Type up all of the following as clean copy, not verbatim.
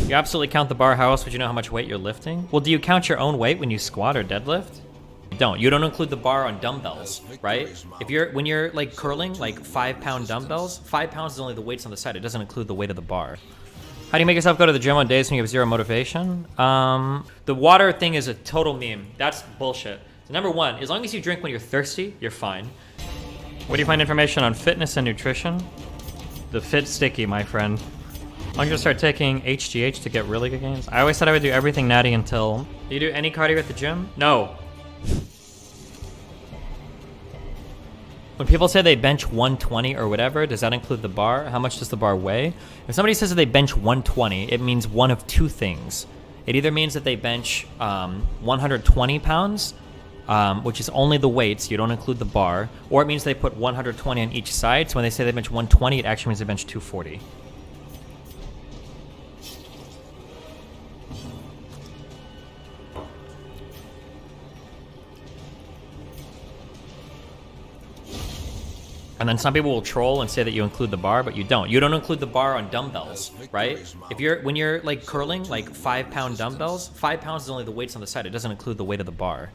You absolutely count the bar. How else would you know how much weight you're lifting? Well, do you count your own weight when you squat or deadlift? You don't. You don't include the bar on dumbbells, right? When you're like curling like 5-pound dumbbells, 5 pounds is only the weights on the side. It doesn't include the weight of the bar. How do you make yourself go to the gym on days when you have zero motivation? The water thing is a total meme. That's bullshit. So number one, as long as you drink when you're thirsty, you're fine. Where do you find information on fitness and nutrition? The Fit Sticky, my friend. I'm gonna start taking HGH to get really good gains. I always said I would do everything natty until... Do you do any cardio at the gym? No. When people say they bench 120 or whatever, does that include the bar? How much does the bar weigh? If somebody says that they bench 120, it means one of two things. It either means that they bench 120 pounds, which is only the weights, you don't include the bar, or it means they put 120 on each side, so when they say they bench 120, it actually means they bench 240. And then some people will troll and say that you include the bar, but you don't. You don't include the bar on dumbbells, right? When you're like curling like 5-pound dumbbells, 5 pounds is only the weights on the side. It doesn't include the weight of the bar.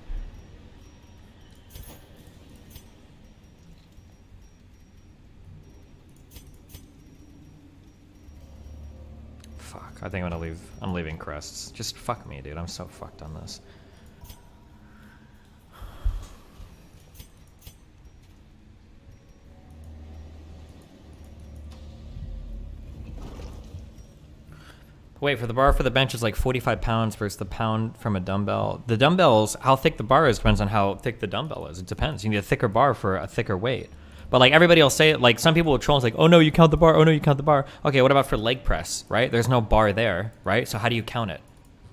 Fuck, I think I'm leaving crests. Just fuck me, dude. I'm so fucked on this. Wait, for the bar for the bench is like 45 pounds versus the pound from a dumbbell. The dumbbells, how thick the bar is depends on how thick the dumbbell is. It depends. You need a thicker bar for a thicker weight. But like everybody will say it, like some people will troll and say, oh no, you count the bar. Oh no, you count the bar. Okay, what about for leg press, right? There's no bar there, right? So how do you count it?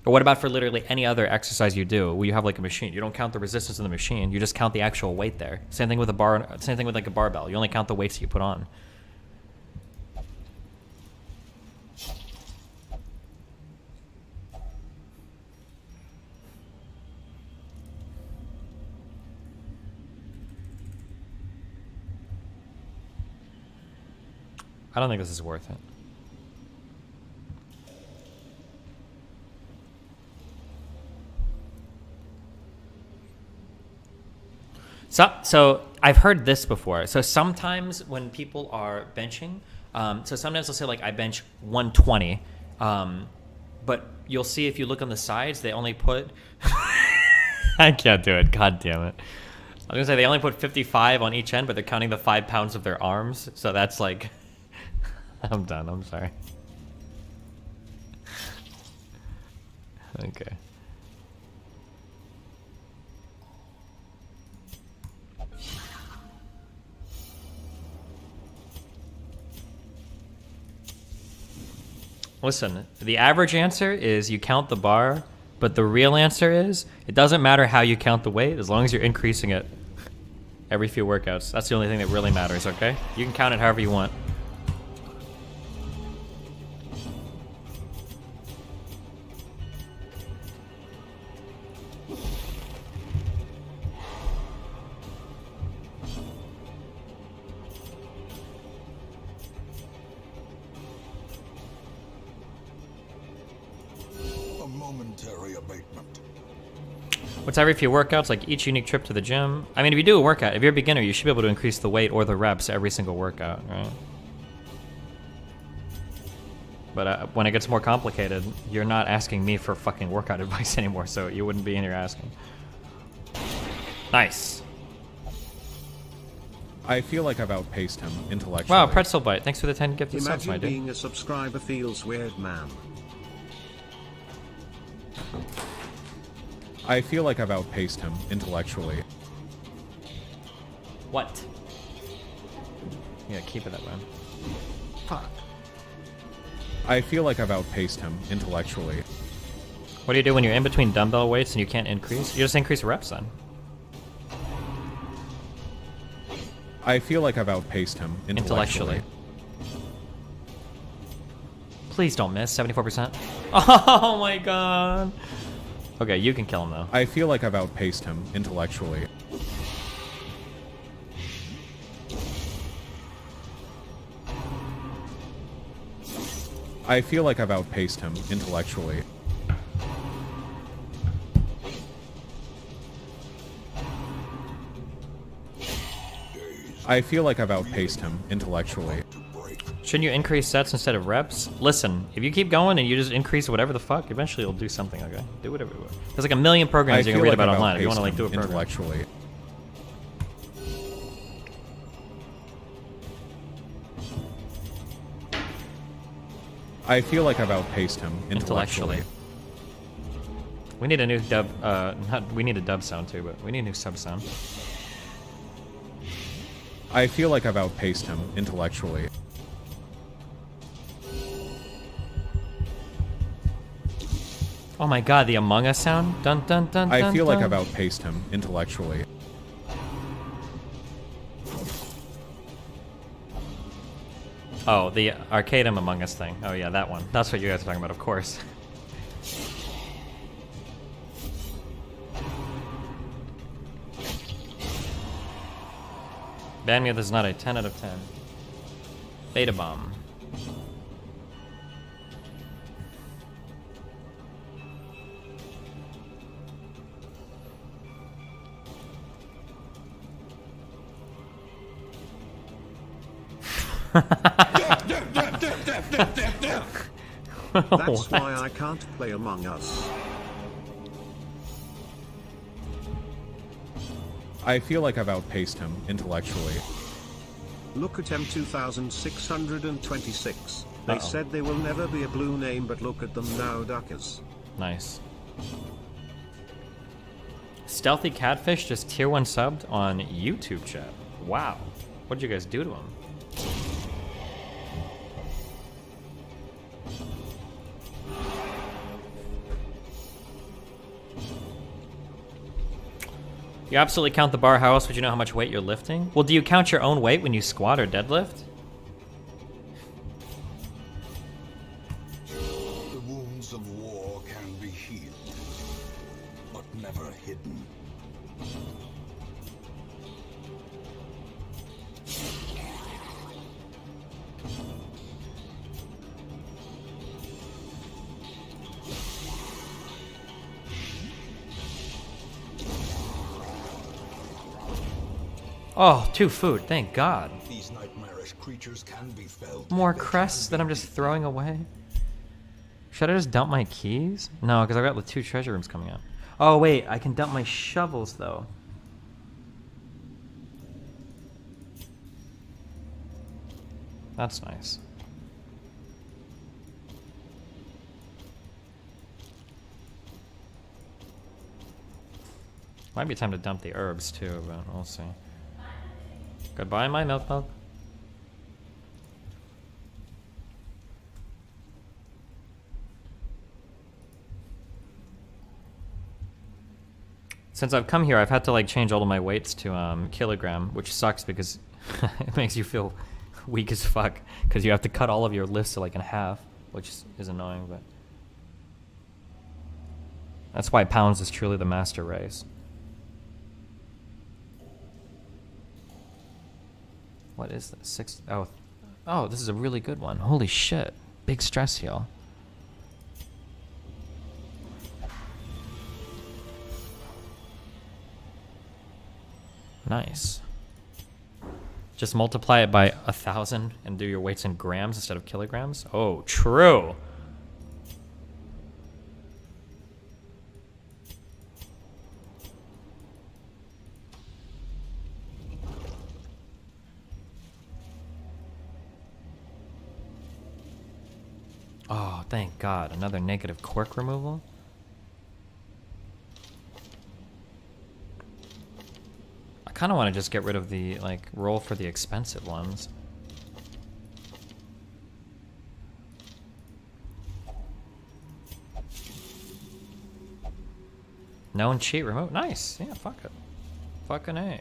Or what about for literally any other exercise you do where you have like a machine? You don't count the resistance of the machine. You just count the actual weight there. Same thing with a bar, same thing with like a barbell. You only count the weights that you put on. I don't think this is worth it. So I've heard this before. So sometimes when people are benching, so sometimes they'll say like I bench 120, but you'll see if you look on the sides, they only put, I can't do it, god damn it. I was gonna say they only put 55 on each end, but they're counting the 5 pounds of their arms. So that's like, I'm done, I'm sorry. Okay. Listen, the average answer is you count the bar, but the real answer is it doesn't matter how you count the weight as long as you're increasing it every few workouts. That's the only thing that really matters, okay? You can count it however you want. What's every few workouts? Like each unique trip to the gym? I mean, if you do a workout, if you're a beginner, you should be able to increase the weight or the reps every single workout, right? But when it gets more complicated, you're not asking me for fucking workout advice anymore, so you wouldn't be in here asking. Nice. I feel like I've outpaced him intellectually. Wow, Pretzel Bite. Thanks for the 10 gifted subs, my dude. Imagine being a subscriber feels weird, man. I feel like I've outpaced him intellectually. What? Yeah, keep it that way. Fuck. I feel like I've outpaced him intellectually. What do you do when you're in between dumbbell weights and you can't increase? You just increase reps then. I feel like I've outpaced him intellectually. Please don't miss. 74%. Oh my god. Okay, you can kill him though. I feel like I've outpaced him intellectually. I feel like I've outpaced him intellectually. I feel like I've outpaced him intellectually. Shouldn't you increase sets instead of reps? Listen, if you keep going and you just increase whatever the fuck, eventually you'll do something, okay? Do whatever you want. There's like a million programs you can read about online if you want to like do a program. Intellectually. I feel like I've outpaced him intellectually. We need a new dub, we need a dub sound too, but we need a new sub sound. I feel like I've outpaced him intellectually. Oh my god, the Among Us sound? Dun dun dun dun. I feel like I've outpaced him intellectually. Oh, the Arcadum Among Us thing. Oh yeah, that one. That's what you guys are talking about, of course. Bandmouth is not a 10 out of 10. Beta bomb. That's why I can't play Among Us. I feel like I've outpaced him intellectually. Look at M2626. They said they will never be a blue name, but look at them now, duckers. Nice. Stealthy Catfish just tier 1 subbed on YouTube chat. Wow. What did you guys do to him? You absolutely count the bar. How else would you know how much weight you're lifting? Well, do you count your own weight when you squat or deadlift? The wounds of war can be healed, but never hidden. Oh, 2 food, thank God. These nightmarish creatures can be felled. More crests that I'm just throwing away? Should I just dump my keys? No, because I've got the 2 treasure rooms coming up. Oh wait, I can dump my shovels though. That's nice. Might be time to dump the herbs too, but we'll see. Goodbye, my milk. Since I've come here, I've had to like change all of my weights to kilogram, which sucks because it makes you feel weak as fuck because you have to cut all of your lifts to like in half, which is annoying, but that's why pounds is truly the master race. What is this? 6? Oh, this is a really good one. Holy shit. Big stress heal. Nice. Just multiply it by 1,000 and do your weights in grams instead of kilograms. Oh, true. Oh, thank God. Another negative quirk removal? I kind of want to just get rid of the, like, roll for the expensive ones. Known cheat remote? Nice. Yeah, fuck it. Fucking A.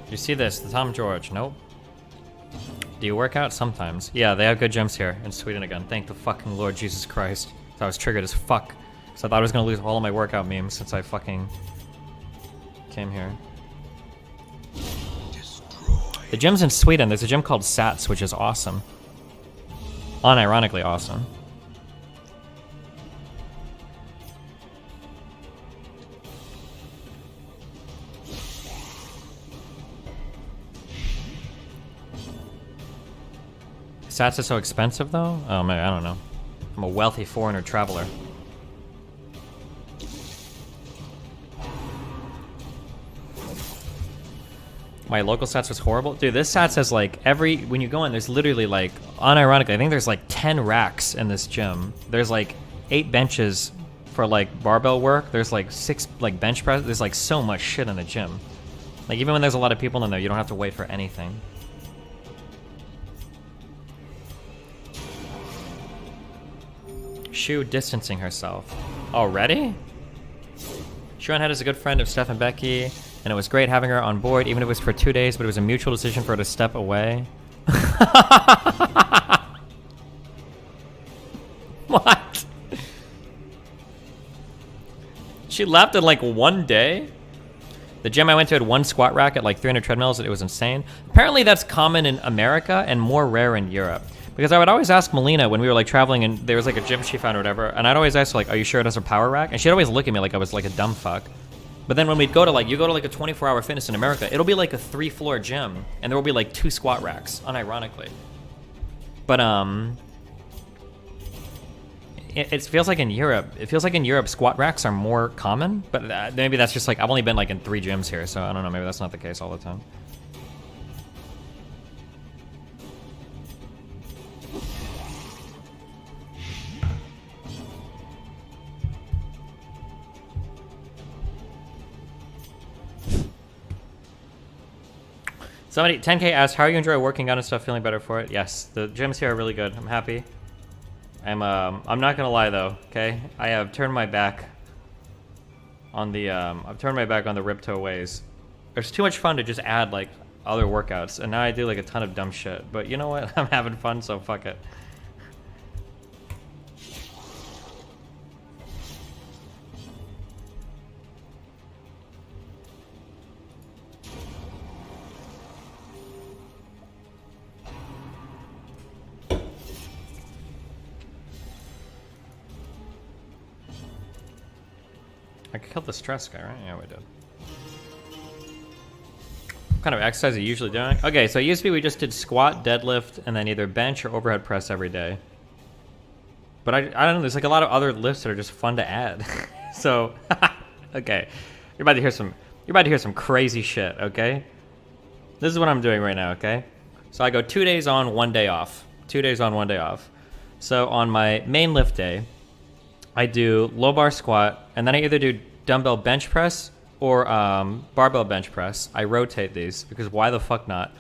You see this? The Tom George. Nope. Do you work out? Sometimes. Yeah, they have good gyms here in Sweden again. Thank the fucking Lord Jesus Christ. So I was triggered as fuck. So I thought I was gonna lose all of my workout memes since I fucking came here. The gym's in Sweden. There's a gym called Sats, which is awesome. Unironically awesome. Sats is so expensive though? Oh man, I don't know. I'm a wealthy foreigner traveler. My local Sats was horrible. Dude, this Sats has like when you go in, there's literally like, unironically, I think there's like 10 racks in this gym. There's like 8 benches for like barbell work. There's like 6 like bench press. There's like so much shit in the gym. Like even when there's a lot of people in there, you don't have to wait for anything. Shu distancing herself. Already? Shuanhead is a good friend of Steph and Becky, and it was great having her on board, even if it was for 2 days, but it was a mutual decision for her to step away. What? She left in like 1 day? The gym I went to had 1 squat rack at like 300 treadmills, and it was insane. Apparently that's common in America and more rare in Europe. Because I would always ask Melina when we were like traveling and there was like a gym she found or whatever, and I'd always ask her like, are you sure it has a power rack? And she'd always look at me like I was like a dumb fuck. But then when we'd go to like, you go to like a 24-hour fitness in America, it'll be like a 3-floor gym, and there will be like 2 squat racks, unironically. But it feels like in Europe, squat racks are more common, but maybe that's just like, I've only been like in 3 gyms here, so I don't know, maybe that's not the case all the time. Somebody, 10K asked, how are you enjoying working out and stuff, feeling better for it? Yes, the gyms here are really good. I'm happy. I'm not gonna lie though, okay? I have turned my back on the, Ripto ways. It's too much fun to just add like other workouts, and now I do like a ton of dumb shit. But you know what? I'm having fun, so fuck it. I could kill the stress guy, right? Yeah, we did. What kind of exercise are you usually doing? Okay, so it used to be we just did squat, deadlift, and then either bench or overhead press every day. But I don't know, there's like a lot of other lifts that are just fun to add. So, okay. You're about to hear some crazy shit, okay? This is what I'm doing right now, okay? So I go 2 days on, 1 day off. 2 days on, 1 day off. So on my main lift day, I do low bar squat, and then I either do dumbbell bench press or barbell bench press. I rotate these because why the fuck not?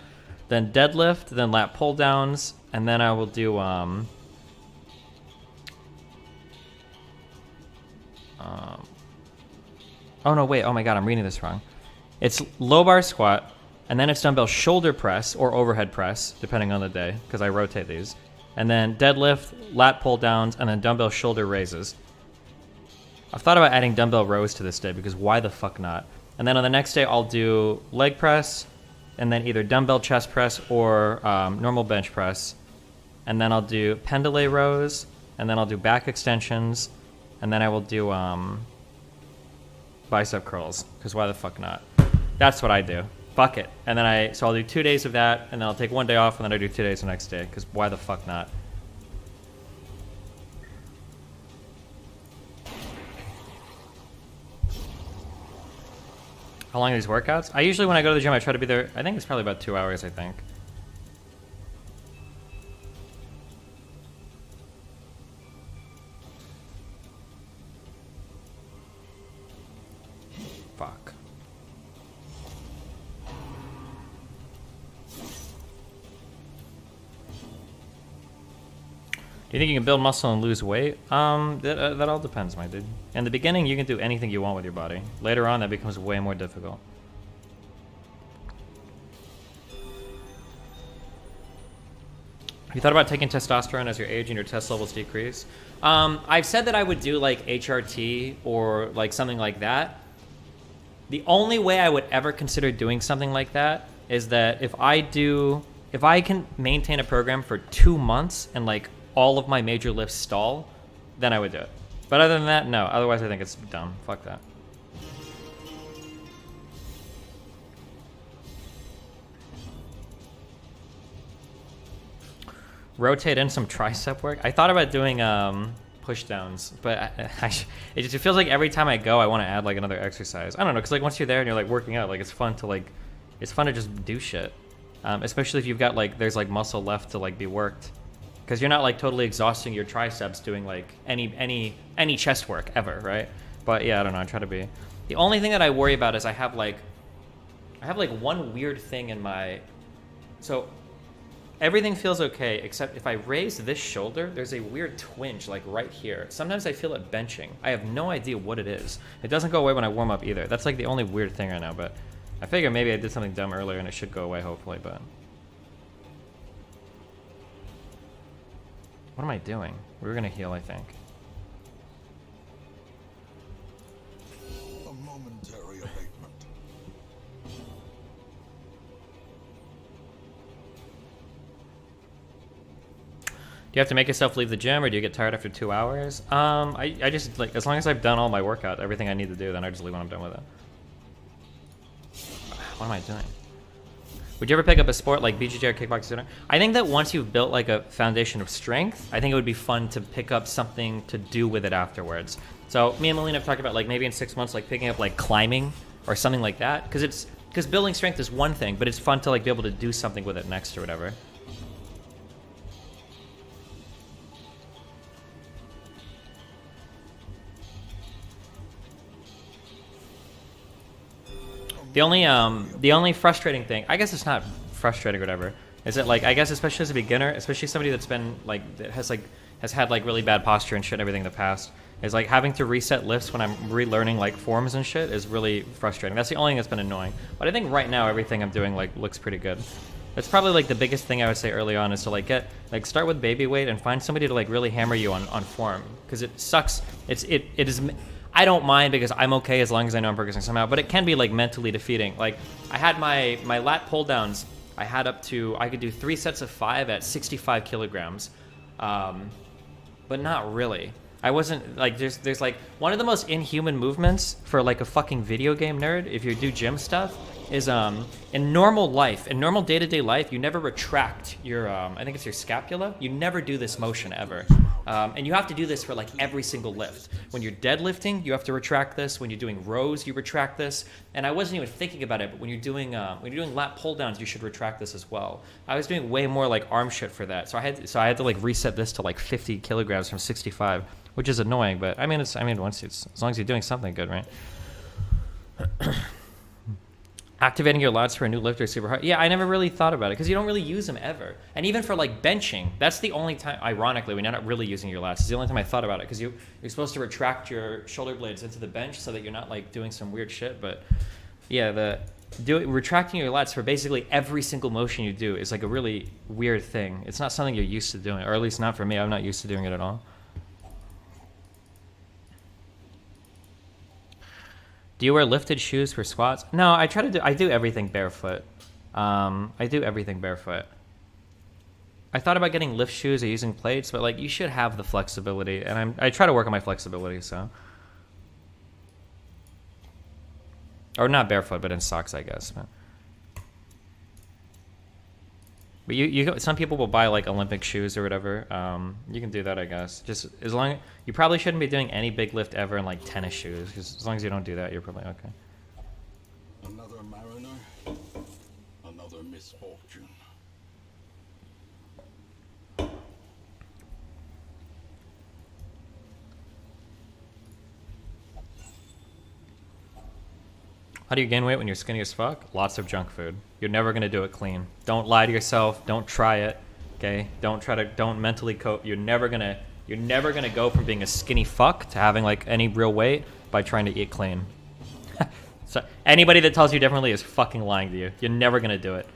Then deadlift, then lat pull downs, and then I will do oh no, wait, oh my god, I'm reading this wrong. It's low bar squat, and then it's dumbbell shoulder press or overhead press, depending on the day, because I rotate these. And then deadlift, lat pull downs, and then dumbbell shoulder raises. I've thought about adding dumbbell rows to this day because why the fuck not? And then on the next day, I'll do leg press, and then either dumbbell chest press or normal bench press. And then I'll do pendule rows, and then I'll do back extensions, and then I will do bicep curls, because why the fuck not? That's what I do. Fuck it. And then so I'll do 2 days of that, and then I'll take 1 day off, and then I do 2 days the next day, because why the fuck not? How long are these workouts? I usually, when I go to the gym, I try to be there, I think it's probably about 2 hours, I think. Fuck. Do you think you can build muscle and lose weight? That all depends, my dude. In the beginning, you can do anything you want with your body. Later on, that becomes way more difficult. You thought about taking testosterone as your age and your test levels decrease? I've said that I would do like HRT or like something like that. The only way I would ever consider doing something like that is that if I can maintain a program for 2 months and like all of my major lifts stall, then I would do it. But other than that, no. Otherwise, I think it's dumb. Fuck that. Rotate in some tricep work. I thought about doing push downs, but it just feels like every time I go, I want to add like another exercise. I don't know, because like once you're there and you're like working out, like it's fun to just do shit. Especially if you've got like there's like muscle left to like be worked, because you're not like totally exhausting your triceps doing like any chest work ever, right? But yeah, I don't know. I try to be. The only thing that I worry about is I have like one weird thing in my so. Everything feels okay, except if I raise this shoulder, there's a weird twinge, like right here. Sometimes I feel it benching. I have no idea what it is. It doesn't go away when I warm up either. That's like the only weird thing right now, but I figure maybe I did something dumb earlier and it should go away, hopefully, but... What am I doing? We were gonna heal, I think. A momentary abatement. Do you have to make yourself leave the gym, or do you get tired after 2 hours? I just, like, as long as I've done all my workout, everything I need to do, then I just leave when I'm done with it. What am I doing? Would you ever pick up a sport like BJJ or kickboxing? I think that once you've built, like, a foundation of strength, I think it would be fun to pick up something to do with it afterwards. So, me and Melina have talked about, like, maybe in 6 months, like, picking up, like, climbing or something like that. Because building strength is one thing, but it's fun to, like, be able to do something with it next or whatever. The only frustrating thing, I guess it's not frustrating or whatever, is that, like, I guess especially as a beginner, especially somebody that's been, like, that has had, like, really bad posture and shit and everything in the past, is, like, having to reset lifts when I'm relearning, like, forms and shit is really frustrating. That's the only thing that's been annoying. But I think right now everything I'm doing, like, looks pretty good. That's probably, like, the biggest thing I would say early on is to, like, start with baby weight and find somebody to, like, really hammer you on form. Because it sucks. It is... I don't mind because I'm okay as long as I know I'm progressing somehow, but it can be like mentally defeating. Like I had my lat pull downs, I could do 3 sets of 5 at 65 kilograms, but not really. I wasn't like, there's like one of the most inhuman movements for like a fucking video game nerd, if you do gym stuff, is in normal life, in normal day-to-day life, you never retract your, I think it's your scapula. You never do this motion ever. And you have to do this for like every single lift. When you're deadlifting, you have to retract this. When you're doing rows, you retract this. And I wasn't even thinking about it, but when you're doing lat pull downs, you should retract this as well. I was doing way more like arm shit for that. So I had to like reset this to like 50 kilograms from 65, which is annoying, but I mean as long as you're doing something good, right? Activating your lats for a new lift is super hard. Yeah, I never really thought about it because you don't really use them ever. And even for like benching, that's the only time, ironically, when you're not really using your lats. It's the only time I thought about it because you're supposed to retract your shoulder blades into the bench so that you're not like doing some weird shit. But yeah, retracting your lats for basically every single motion you do is like a really weird thing. It's not something you're used to doing, or at least not for me. I'm not used to doing it at all. Do you wear lifted shoes for squats? No, I do everything barefoot. I do everything barefoot. I thought about getting lift shoes or using plates, but like you should have the flexibility, and I try to work on my flexibility, so. Or not barefoot, but in socks, I guess. But some people will buy like Olympic shoes or whatever. You can do that, I guess. Just as long you probably shouldn't be doing any big lift ever in like tennis shoes. Just as long as you don't do that, you're probably okay. Another mariner, another misfortune. How do you gain weight when you're skinny as fuck? Lots of junk food. You're never gonna do it clean. Don't lie to yourself. Don't try it. Okay? Don't mentally cope. You're never gonna go from being a skinny fuck to having like any real weight by trying to eat clean. So anybody that tells you differently is fucking lying to you. You're never gonna do it.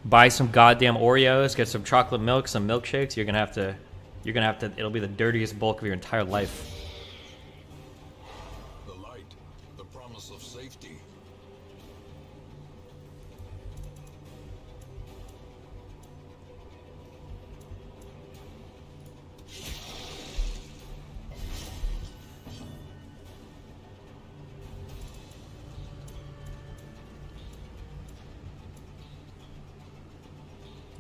buy some goddamn Oreos, get some chocolate milk, some milkshakes. You're gonna have to, it'll be the dirtiest bulk of your entire life. The light, the promise of safety.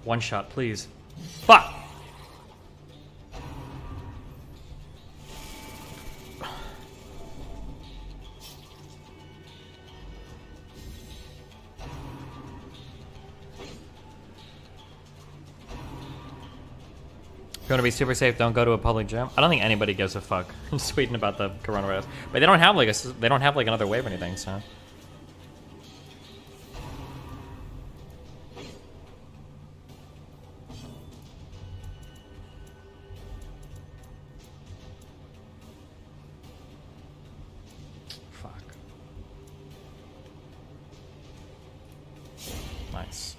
One shot, please. Fuck! If you want to be super safe, don't go to a public gym. I don't think anybody gives a fuck in Sweden about the coronavirus, but they don't have like another wave or anything, so. Fuck. Nice.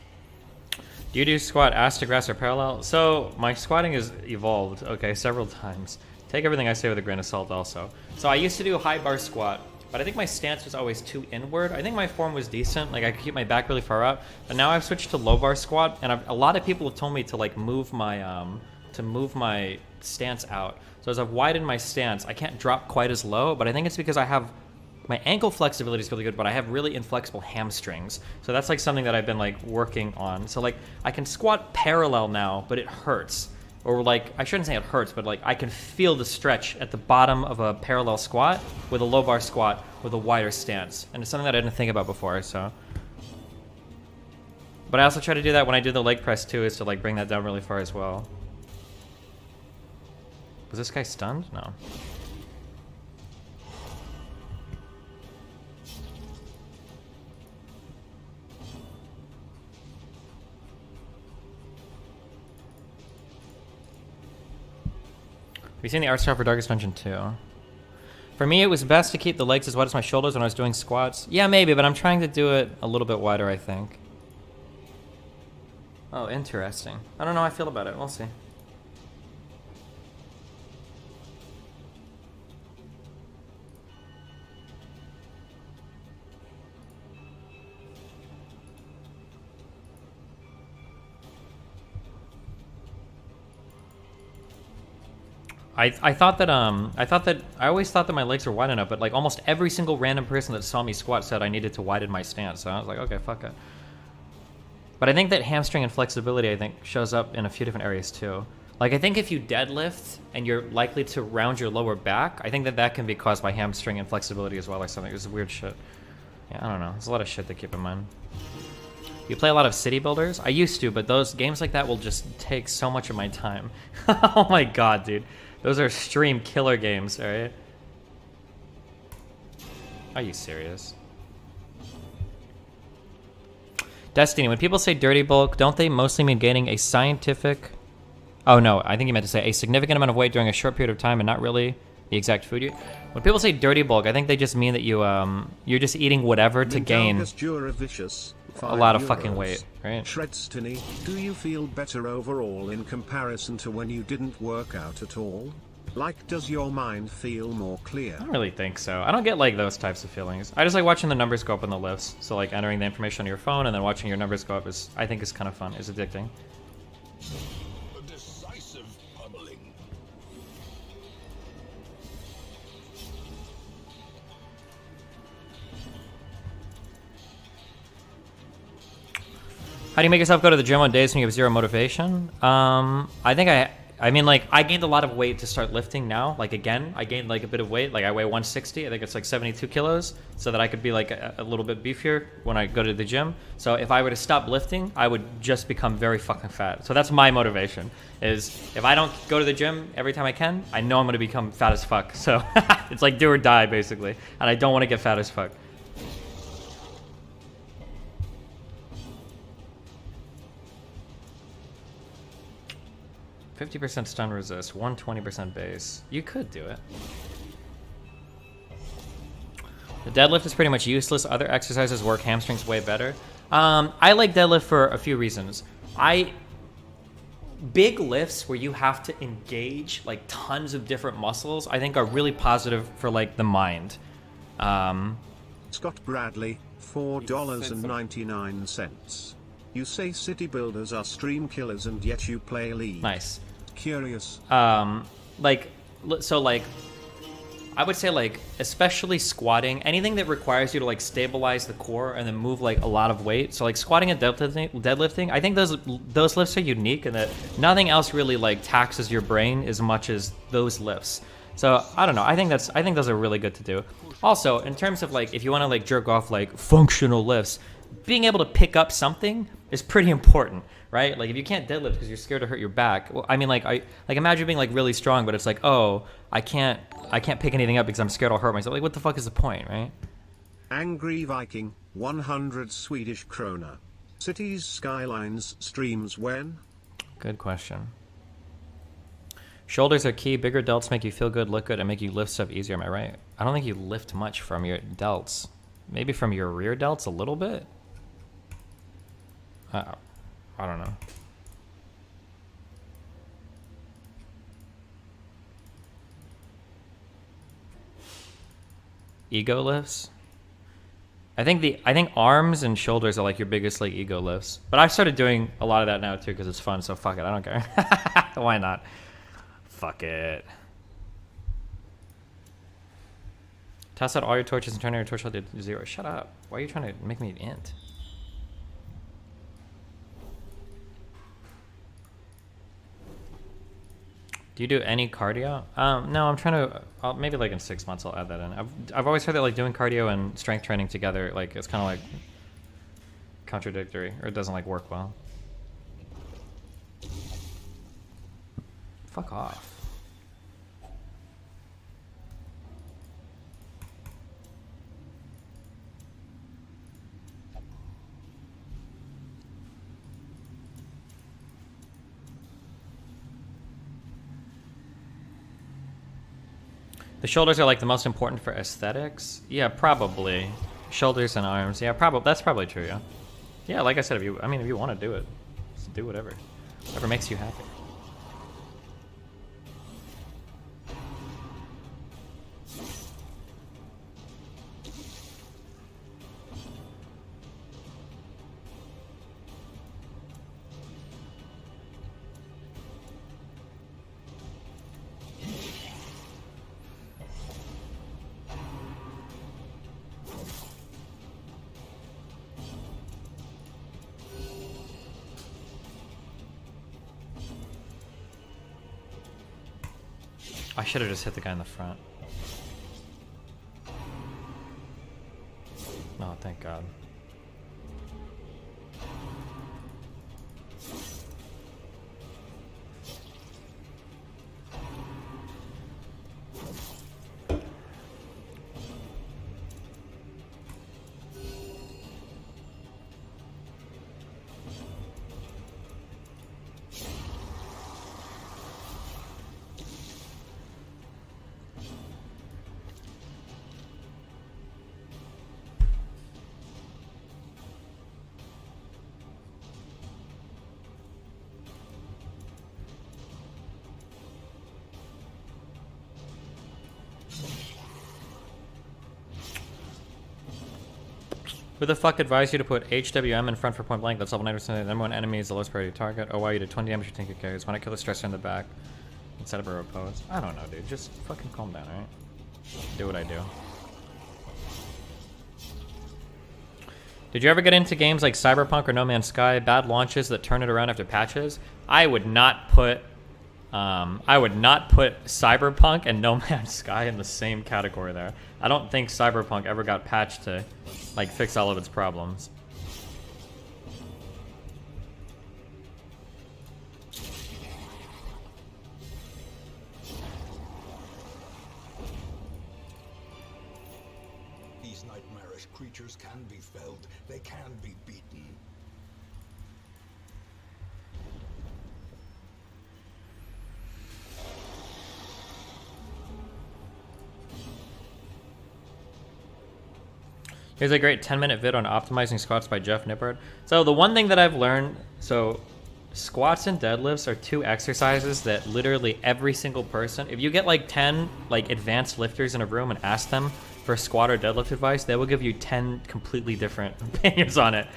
Do you do squat ass to grass or parallel? So my squatting has evolved, okay, several times. Take everything I say with a grain of salt also. So I used to do a high bar squat, but I think my stance was always too inward. I think my form was decent, like I could keep my back really far out. But now I've switched to low bar squat, and a lot of people have told me to like move my stance out. So as I've widened my stance, I can't drop quite as low, but I think it's because I have my ankle flexibility is really good, but I have really inflexible hamstrings. So that's like something that I've been like working on. So like I can squat parallel now, but it hurts. Or like, I shouldn't say it hurts, but like I can feel the stretch at the bottom of a parallel squat with a low bar squat with a wider stance. And it's something that I didn't think about before, so. But I also try to do that when I do the leg press too, is to like bring that down really far as well. Was this guy stunned? No. Have you seen the art style for Darkest Dungeon 2? For me, it was best to keep the legs as wide as my shoulders when I was doing squats. Yeah, maybe, but I'm trying to do it a little bit wider, I think. Oh, interesting. I don't know how I feel about it. We'll see. I always thought that my legs were wide enough, but like almost every single random person that saw me squat said I needed to widen my stance. So I was like, okay, fuck it. But I think that hamstring and flexibility, I think, shows up in a few different areas too. Like I think if you deadlift and you're likely to round your lower back, I think that that can be caused by hamstring and flexibility as well, or something. It's weird shit. Yeah, I don't know. There's a lot of shit to keep in mind. You play a lot of city builders? I used to, but those games like that will just take so much of my time. Oh my god, dude. Those are stream killer games, alright? Are you serious? Destiny, when people say dirty bulk, don't they mostly mean gaining a scientific... Oh no, I think you meant to say a significant amount of weight during a short period of time and not really the exact food you... When people say dirty bulk, I think they just mean that you're just eating whatever to gain a lot of fucking weight, right? Shredstiny, do you feel better overall in comparison to when you didn't work out at all? Like, does your mind feel more clear? I don't really think so. I don't get like those types of feelings. I just like watching the numbers go up in the lifts. So like entering the information on your phone and then watching your numbers go up is, I think, is kind of fun. It's addicting. A decisive pummeling. How do you make yourself go to the gym on days when you have zero motivation? I mean, like, I gained a lot of weight to start lifting now. Like, again, I gained, like, a bit of weight. Like, I weigh 160. I think it's, like, 72 kilos. So that I could be, like, a little bit beefier when I go to the gym. So if I were to stop lifting, I would just become very fucking fat. So that's my motivation, is if I don't go to the gym every time I can, I know I'm going to become fat as fuck. So it's like do or die, basically. And I don't want to get fat as fuck. 50% stun resist, 120% base. You could do it. The deadlift is pretty much useless. Other exercises work hamstrings way better. I like deadlift for a few reasons. Big lifts where you have to engage like tons of different muscles, I think are really positive for like the mind. Scott Bradley, $4.99. You say city builders are stream killers and yet you play League. Nice. Curious. Like, so like, I would say like, especially squatting, anything that requires you to like stabilize the core and then move like a lot of weight. So like squatting and deadlifting, I think those lifts are unique in that nothing else really like taxes your brain as much as those lifts. So I don't know. I think those are really good to do. Also, in terms of like, if you want to like jerk off like functional lifts, being able to pick up something is pretty important, right? Like if you can't deadlift because you're scared to hurt your back. Well, I mean, like imagine being like really strong, but it's like, oh, I can't pick anything up because I'm scared I'll hurt myself. Like, what the fuck is the point, right? Angry Viking, 100 Swedish krona. Cities skylines streams when? Good question. Shoulders are key. Bigger delts make you feel good, look good, and make you lift stuff easier. Am I right? I don't think you lift much from your delts. Maybe from your rear delts a little bit. I don't know. Ego lifts. I think arms and shoulders are like your biggest like ego lifts. But I've started doing a lot of that now too because it's fun. So fuck it, I don't care. Why not? Fuck it. Toss out all your torches and turn your torch to 0. Shut up. Why are you trying to make me an int? Do you do any cardio? No, I'm trying to. Maybe like in 6 months I'll add that in. I've always heard that like doing cardio and strength training together, like it's kind of like contradictory, or it doesn't like work well. Fuck off. The shoulders are like the most important for aesthetics. Yeah, probably. Shoulders and arms. Yeah, probably. That's probably true. Yeah. Yeah, like I said, if you want to do it, just do whatever makes you happy. I should have just hit the guy in the front. Oh, thank God. Who the fuck advised you to put HWM in front for point blank? That's level 9%. The number one enemy is the lowest priority target. Oh, wow, you did 20 damage to tank your carries. When I kill the stressor in the back instead of a repose. I don't know, dude. Just fucking calm down, alright? Do what I do. Did you ever get into games like Cyberpunk or No Man's Sky? Bad launches that turn it around after patches? I would not put Cyberpunk and No Man's Sky in the same category there. I don't think Cyberpunk ever got patched to like fix all of its problems. These nightmarish creatures can be felled. They can be beaten. Here's a great 10-minute vid on optimizing squats by Jeff Nippard. So the one thing that I've learned, so squats and deadlifts are two exercises that literally every single person, if you get like 10 like advanced lifters in a room and ask them for squat or deadlift advice, they will give you 10 completely different opinions on it.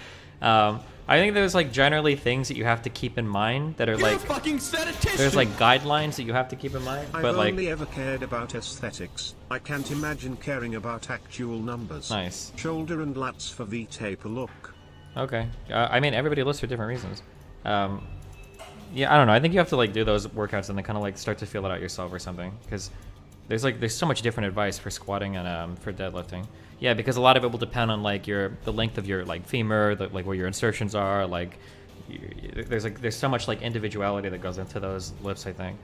I think there's like generally things that you have to keep in mind that are like there's like guidelines that you have to keep in mind. I've But like only ever cared about aesthetics. I can't imagine caring about actual numbers. nice. Shoulder and lats for V-taper look. Okay. I mean everybody lifts for different reasons. Yeah, I don't know. I think you have to like do those workouts and then kind of like start to feel it out yourself or something, because there's so much different advice for squatting and for deadlifting. Yeah, because a lot of it will depend on like the length of your like femur, like where your insertions are. Like there's so much like individuality that goes into those lifts. I think.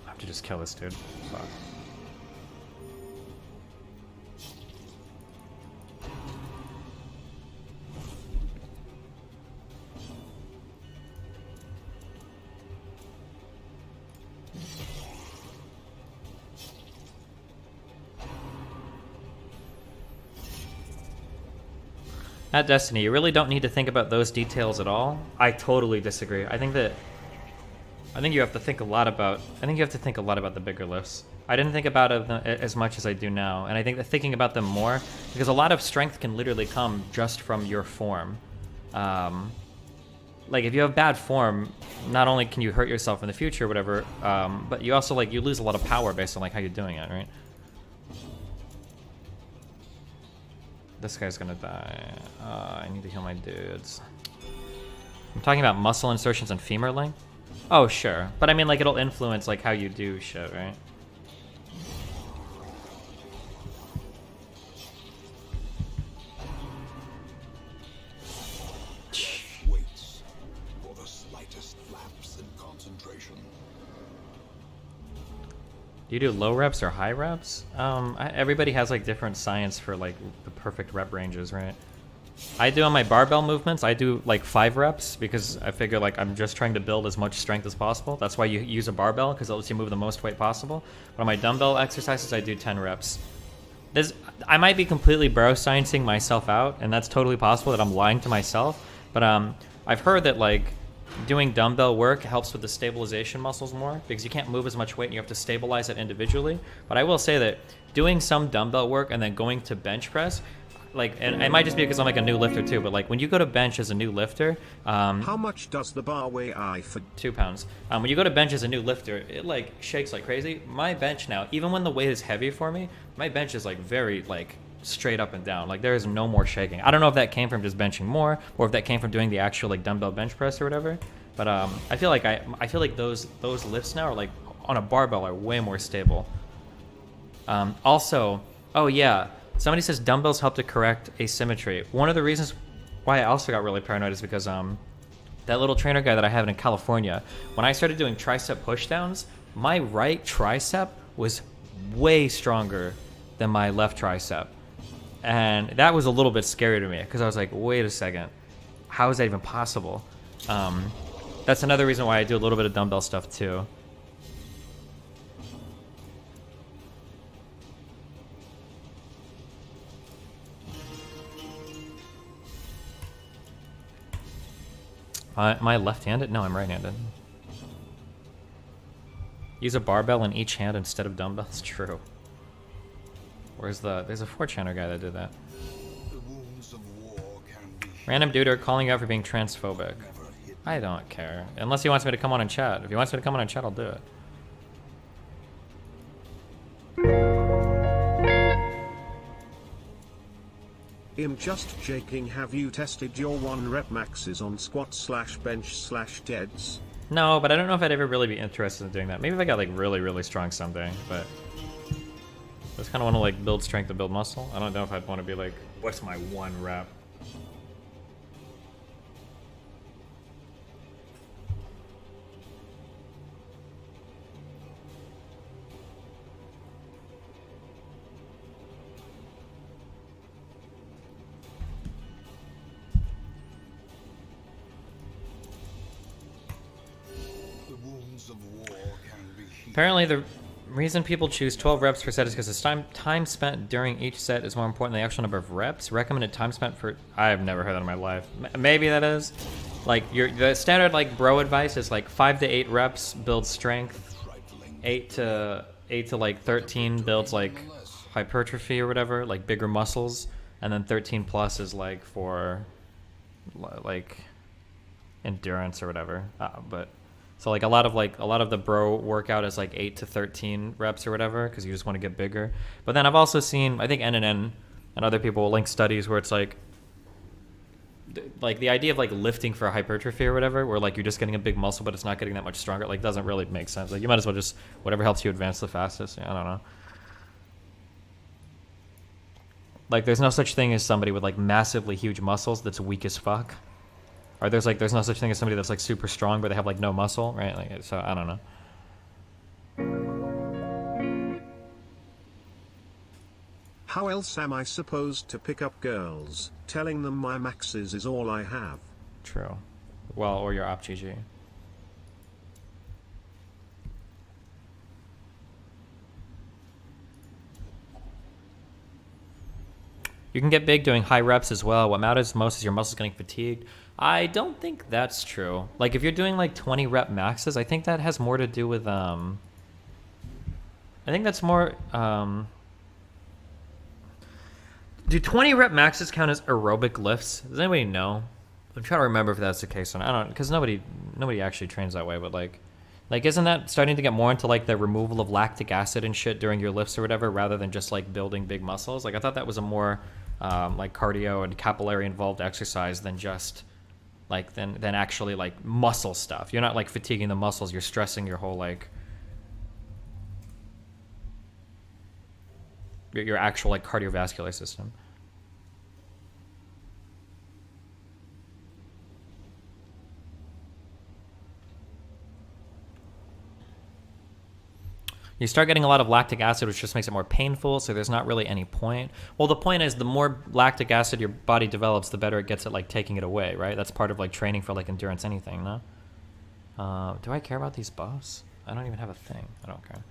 I have to just kill this dude. Fuck. At Destiny, you really don't need to think about those details at all. I totally disagree. I think you have to think a lot about. I think you have to think a lot about the bigger lifts. I didn't think about it as much as I do now, and I think that thinking about them more, because a lot of strength can literally come just from your form. Like if you have bad form, not only can you hurt yourself in the future, or whatever, but you also like you lose a lot of power based on like how you're doing it, right? This guy's gonna die. I need to heal my dudes. I'm talking about muscle insertions and femur length. Oh, sure. But I mean, like, it'll influence, like, how you do shit, right? Waits for the slightest lapse in concentration. Do you do low reps or high reps? Everybody has like different science for like the perfect rep ranges, right? I do on my barbell movements, I do like 5 reps because I figure like I'm just trying to build as much strength as possible. That's why you use a barbell, because it lets you move the most weight possible. But on my dumbbell exercises, I do 10 reps. I might be completely bro sciencing myself out, and that's totally possible that I'm lying to myself. But I've heard that like doing dumbbell work helps with the stabilization muscles more, because you can't move as much weight and you have to stabilize it individually. But I will say that doing some dumbbell work and then going to bench press, like, and it might just be because I'm like a new lifter too, but like when you go to bench as a new lifter, how much does the bar weigh? I for 2 pounds. When you go to bench as a new lifter, it like shakes like crazy. My bench now, even when the weight is heavy for me, my bench is like very like straight up and down. Like there is no more shaking. I don't know if that came from just benching more or if that came from doing the actual like dumbbell bench press or whatever. But I feel like those lifts now are like on a barbell are way more stable. Also, oh yeah, somebody says dumbbells help to correct asymmetry. One of the reasons why I also got really paranoid is because that little trainer guy that I have in California, when I started doing tricep pushdowns, my right tricep was way stronger than my left tricep. And that was a little bit scary to me because I was like, wait a second, how is that even possible? That's another reason why I do a little bit of dumbbell stuff too. Am I left-handed? No, I'm right-handed. Use a barbell in each hand instead of dumbbells? True. There's a 4chaner guy that did that. The wounds of war can be Random dude are calling you out for being transphobic. I don't care. Unless he wants me to come on and chat. If he wants me to come on and chat, I'll do it. I'm just joking. Have you tested your 1 rep maxes on squat/bench/deads? No, but I don't know if I'd ever really be interested in doing that. Maybe if I got like really, really strong someday, but I just kind of want to like build strength to build muscle. I don't know if I'd want to be like, what's my 1 rep? the wounds of war can be healed. Apparently Reason people choose 12 reps per set is because the time spent during each set is more important than the actual number of reps. Recommended time spent for... I've never heard that in my life. Maybe that is. Like, the standard, like, bro advice is, like, 5 to 8 reps builds strength. 8 to like, 13 builds, like, hypertrophy or whatever, like, bigger muscles. And then 13 plus is, like, for, like, endurance or whatever. But... So like a lot of the bro workout is like 8 to 13 reps or whatever because you just want to get bigger. But then I've also seen, I think N and other people will link studies where it's like the idea of like lifting for hypertrophy or whatever, where like you're just getting a big muscle but it's not getting that much stronger, like doesn't really make sense. Like you might as well just whatever helps you advance the fastest. Yeah, I don't know. Like there's no such thing as somebody with like massively huge muscles that's weak as fuck. Or there's no such thing as somebody that's like super strong but they have like no muscle, right? Like, so I don't know. How else am I supposed to pick up girls? Telling them my maxes is all I have. True. Well, or your op GG. You can get big doing high reps as well. What matters most is your muscles getting fatigued. I don't think that's true. Like if you're doing like 20 rep maxes, I think that has more to do with I think that's more do 20 rep maxes count as aerobic lifts? Does anybody know? I'm trying to remember if that's the case or not. I don't, because nobody actually trains that way, but like isn't that starting to get more into like the removal of lactic acid and shit during your lifts or whatever rather than just like building big muscles? Like I thought that was a more like cardio and capillary involved exercise than just like than actually like muscle stuff. You're not like fatiguing the muscles, you're stressing your whole like your actual like cardiovascular system. You start getting a lot of lactic acid, which just makes it more painful, so there's not really any point. Well, the point is the more lactic acid your body develops, the better it gets at like taking it away, right? That's part of like training for like endurance anything, no? Do I care about these buffs? I don't even have a thing. I don't care.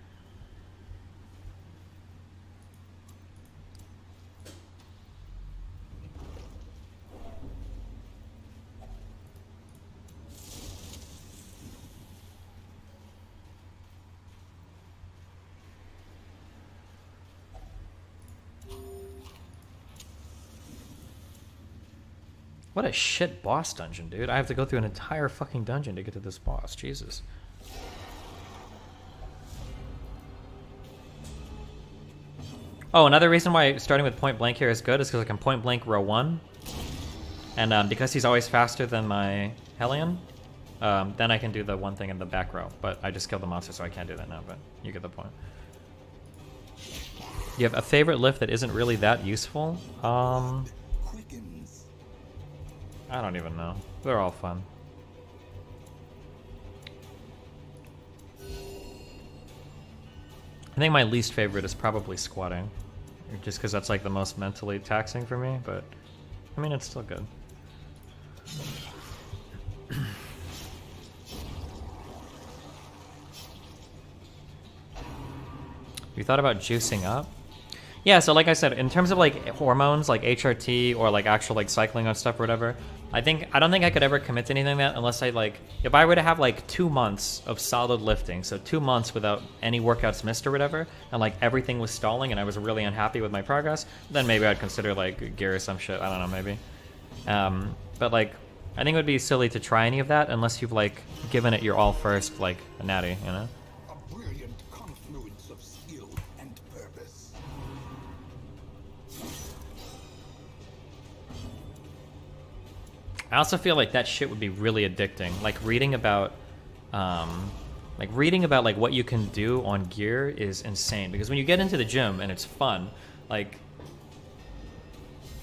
What a shit boss dungeon, dude. I have to go through an entire fucking dungeon to get to this boss. Jesus. Oh, another reason why starting with point blank here is good is because I can point blank row 1. And because he's always faster than my Hellion, then I can do the one thing in the back row. But I just killed the monster, so I can't do that now, but you get the point. You have a favorite lift that isn't really that useful? I don't even know. They're all fun. I think my least favorite is probably squatting. Just because that's like the most mentally taxing for me, but I mean, it's still good. You thought about juicing up? Yeah, so like I said, in terms of like hormones, like HRT or like actual like cycling on stuff or whatever, I don't think I could ever commit to anything like that unless I like, if I were to have like 2 months of solid lifting, so 2 months without any workouts missed or whatever, and like everything was stalling and I was really unhappy with my progress, then maybe I'd consider like gear or some shit, I don't know, maybe. But like, I think it would be silly to try any of that unless you've like given it your all first, like a natty, you know? I also feel like that shit would be really addicting. Like reading about like what you can do on gear is insane because when you get into the gym and it's fun, like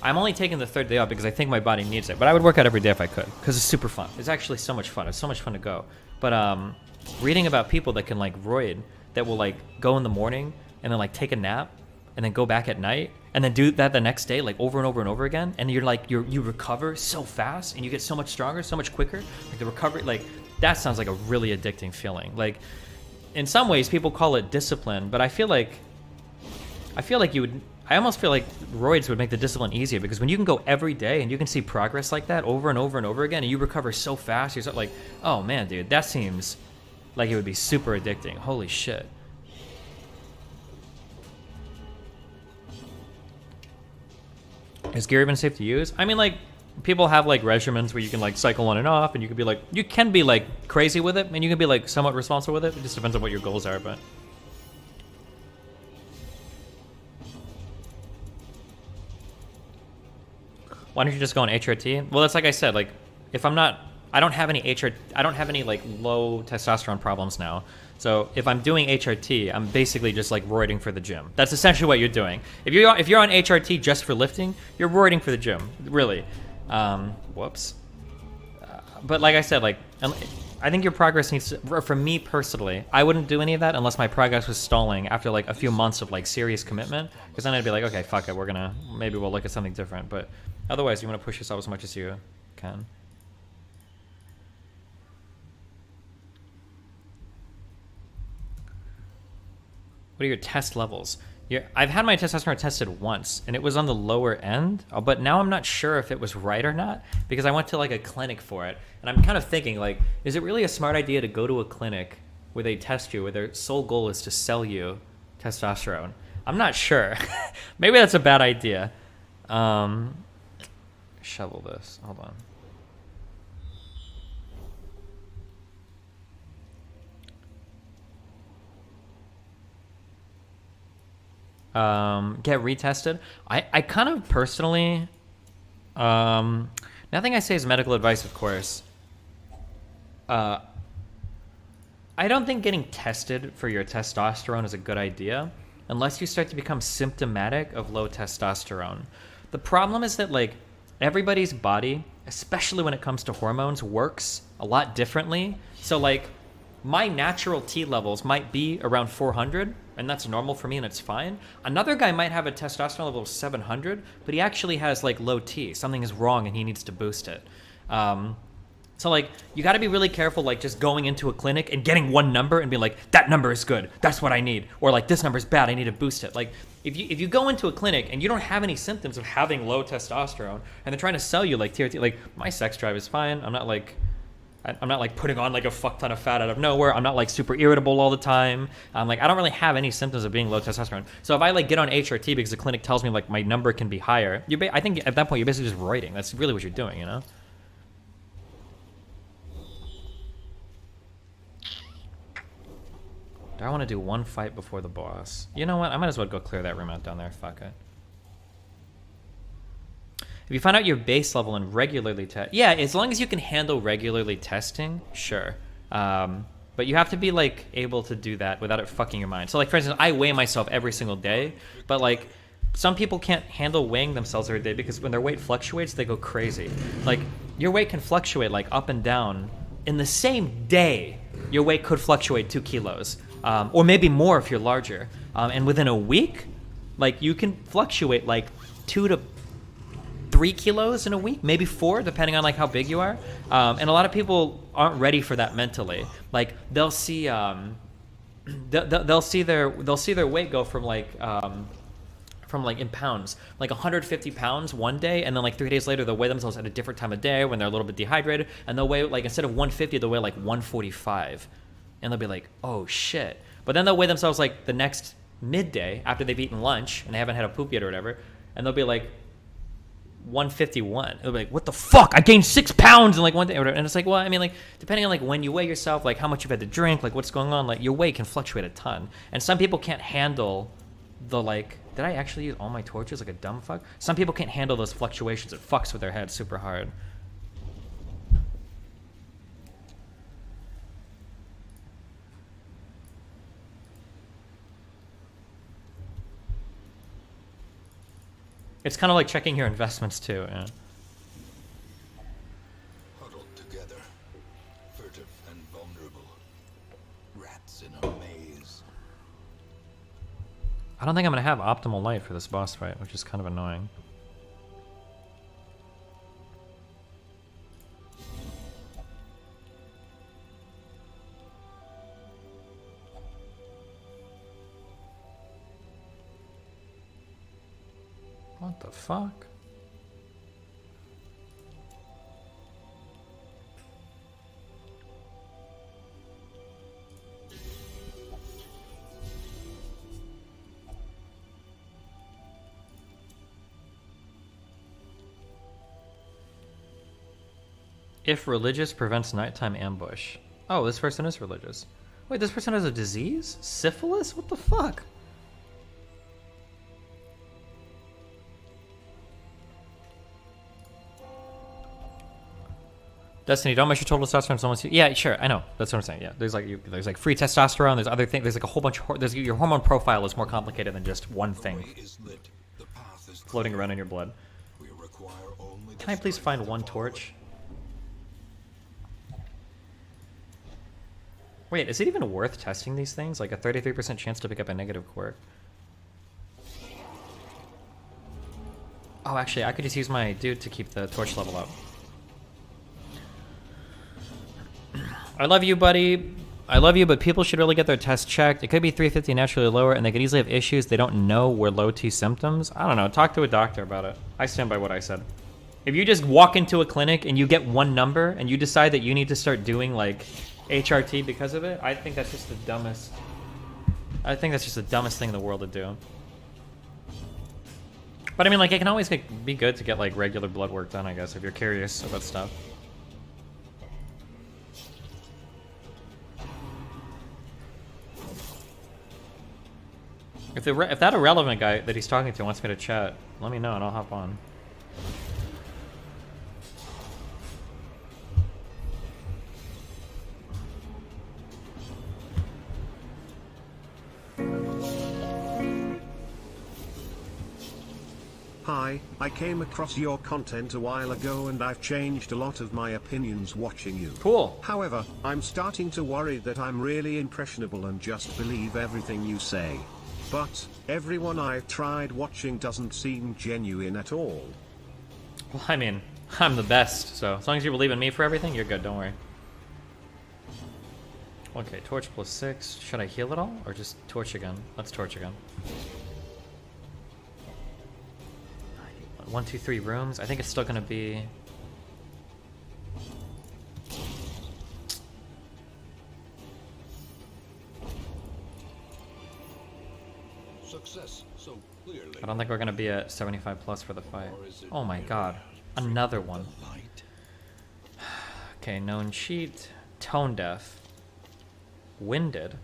I'm only taking the 3rd day off because I think my body needs it, but I would work out every day if I could because it's super fun. It's actually so much fun. It's so much fun to go. But reading about people that can like roid, that will like go in the morning and then like take a nap and then go back at night and then do that the next day, like over and over and over again, and you're like you recover so fast and you get so much stronger, so much quicker. Like the recovery, like that sounds like a really addicting feeling. Like in some ways people call it discipline, but I feel like you would. I almost feel like roids would make the discipline easier, because when you can go every day and you can see progress like that over and over and over again, and you recover so fast, you're like, oh man, dude, that seems like it would be super addicting. Holy shit. Is gear even safe to use? I mean, like, people have like regimens where you can like cycle on and off, and you can be like crazy with it, and you can be like somewhat responsible with it. It just depends on what your goals are, but. Why don't you just go on HRT? Well, that's like I said, like, if I'm not, I don't have any like low testosterone problems now. So if I'm doing HRT, I'm basically just like roiding for the gym. That's essentially what you're doing. If you're on HRT just for lifting, you're roiding for the gym, really. Whoops. But like I said, like, I think your progress needs to, for me personally, I wouldn't do any of that unless my progress was stalling after like a few months of like serious commitment, because then I'd be like, okay, fuck it, maybe we'll look at something different. But otherwise, you want to push yourself as much as you can. What are your test levels? I've had my testosterone tested once, and it was on the lower end, but now I'm not sure if it was right or not, because I went to like a clinic for it, and I'm kind of thinking, like, is it really a smart idea to go to a clinic where they test you, where their sole goal is to sell you testosterone? I'm not sure. Maybe that's a bad idea. Shovel this. Hold on. Get retested. I kind of personally, nothing I say is medical advice, of course. I don't think getting tested for your testosterone is a good idea unless you start to become symptomatic of low testosterone. The problem is that, like, everybody's body, especially when it comes to hormones, works a lot differently. So, like, my natural T levels might be around 400, and that's normal for me, and it's fine. Another guy might have a testosterone level of 700, but he actually has like low T. Something is wrong, and he needs to boost it. So like, you got to be really careful, like just going into a clinic and getting one number and be like, that number is good, that's what I need, or like, this number is bad, I need to boost it. Like, if you go into a clinic and you don't have any symptoms of having low testosterone, and they're trying to sell you like TRT, like, my sex drive is fine. I'm not like putting on like a fuck ton of fat out of nowhere. I'm not like super irritable all the time. I'm like, I don't really have any symptoms of being low testosterone. So if I like get on HRT because the clinic tells me like my number can be higher, I think at that point you're basically just roiding. That's really what you're doing, you know? Do I want to do one fight before the boss? You know what? I might as well go clear that room out down there. Fuck it. If you find out your base level and regularly test, yeah, as long as you can handle regularly testing, sure. But you have to be like able to do that without it fucking your mind. So like, for instance, I weigh myself every single day, but like some people can't handle weighing themselves every day because when their weight fluctuates, they go crazy. Like, your weight can fluctuate like up and down in the same day. Your weight could fluctuate 2 kilos, or maybe more if you're larger. And within a week, like, you can fluctuate like 2 to 3 kilos in a week, maybe 4, depending on like how big you are. And a lot of people aren't ready for that mentally. Like, they'll see they'll see their weight go from like in pounds, like 150 pounds one day, and then like 3 days later they'll weigh themselves at a different time of day when they're a little bit dehydrated, and they'll weigh, like, instead of 150 they'll weigh like 145, and they'll be like, oh shit. But then they'll weigh themselves like the next midday after they've eaten lunch and they haven't had a poop yet or whatever, and they'll be like 151. It'll be like, what the fuck? I gained 6 pounds in like one day. And it's like, well, I mean, like, depending on like when you weigh yourself, like how much you've had to drink, like what's going on, like your weight can fluctuate a ton. And some people can't handle the, like, did I actually use all my torches like a dumb fuck? Some people can't handle those fluctuations. It fucks with their head super hard. It's kind of like checking your investments too. Yeah. Huddled together, furtive and vulnerable, rats in a maze. I don't think I'm gonna have optimal light for this boss fight, which is kind of annoying. What the fuck? If religious prevents nighttime ambush. Oh, this person is religious. Wait, this person has a disease? Syphilis? What the fuck? Destiny, don't measure total testosterone. Someone's yeah, sure, I know. That's what I'm saying. Yeah, there's like free testosterone. There's other things. There's like a whole bunch of your hormone profile is more complicated than just one thing floating around in your blood. Can I please find one torch? Wait, is it even worth testing these things? Like a 33% chance to pick up a negative quirk. Oh, actually, I could just use my dude to keep the torch level up. I love you, buddy. I love you, but people should really get their tests checked. It could be 350 naturally lower, and they could easily have issues they don't know were low T symptoms. I don't know. Talk to a doctor about it. I stand by what I said. If you just walk into a clinic and you get one number and you decide that you need to start doing like HRT because of it, I think that's just the dumbest. I think that's just the dumbest thing in the world to do. But I mean, like, it can always be good to get like regular blood work done, I guess, if you're curious about stuff. If that irrelevant guy that he's talking to wants me to chat, let me know and I'll hop on. Hi, I came across your content a while ago and I've changed a lot of my opinions watching you. Cool. However, I'm starting to worry that I'm really impressionable and just believe everything you say. But, everyone I've tried watching doesn't seem genuine at all. Well, I mean, I'm the best, so as long as you believe in me for everything, you're good, don't worry. Okay, torch plus 6. Should I heal it all? Or just torch again? Let's torch again. 1, 2, 3 rooms. I think it's still gonna be... Success so clearly. I don't think we're gonna be at 75 plus for the fight. Oh my god. Another one. Okay, known cheat. Tone deaf. Winded.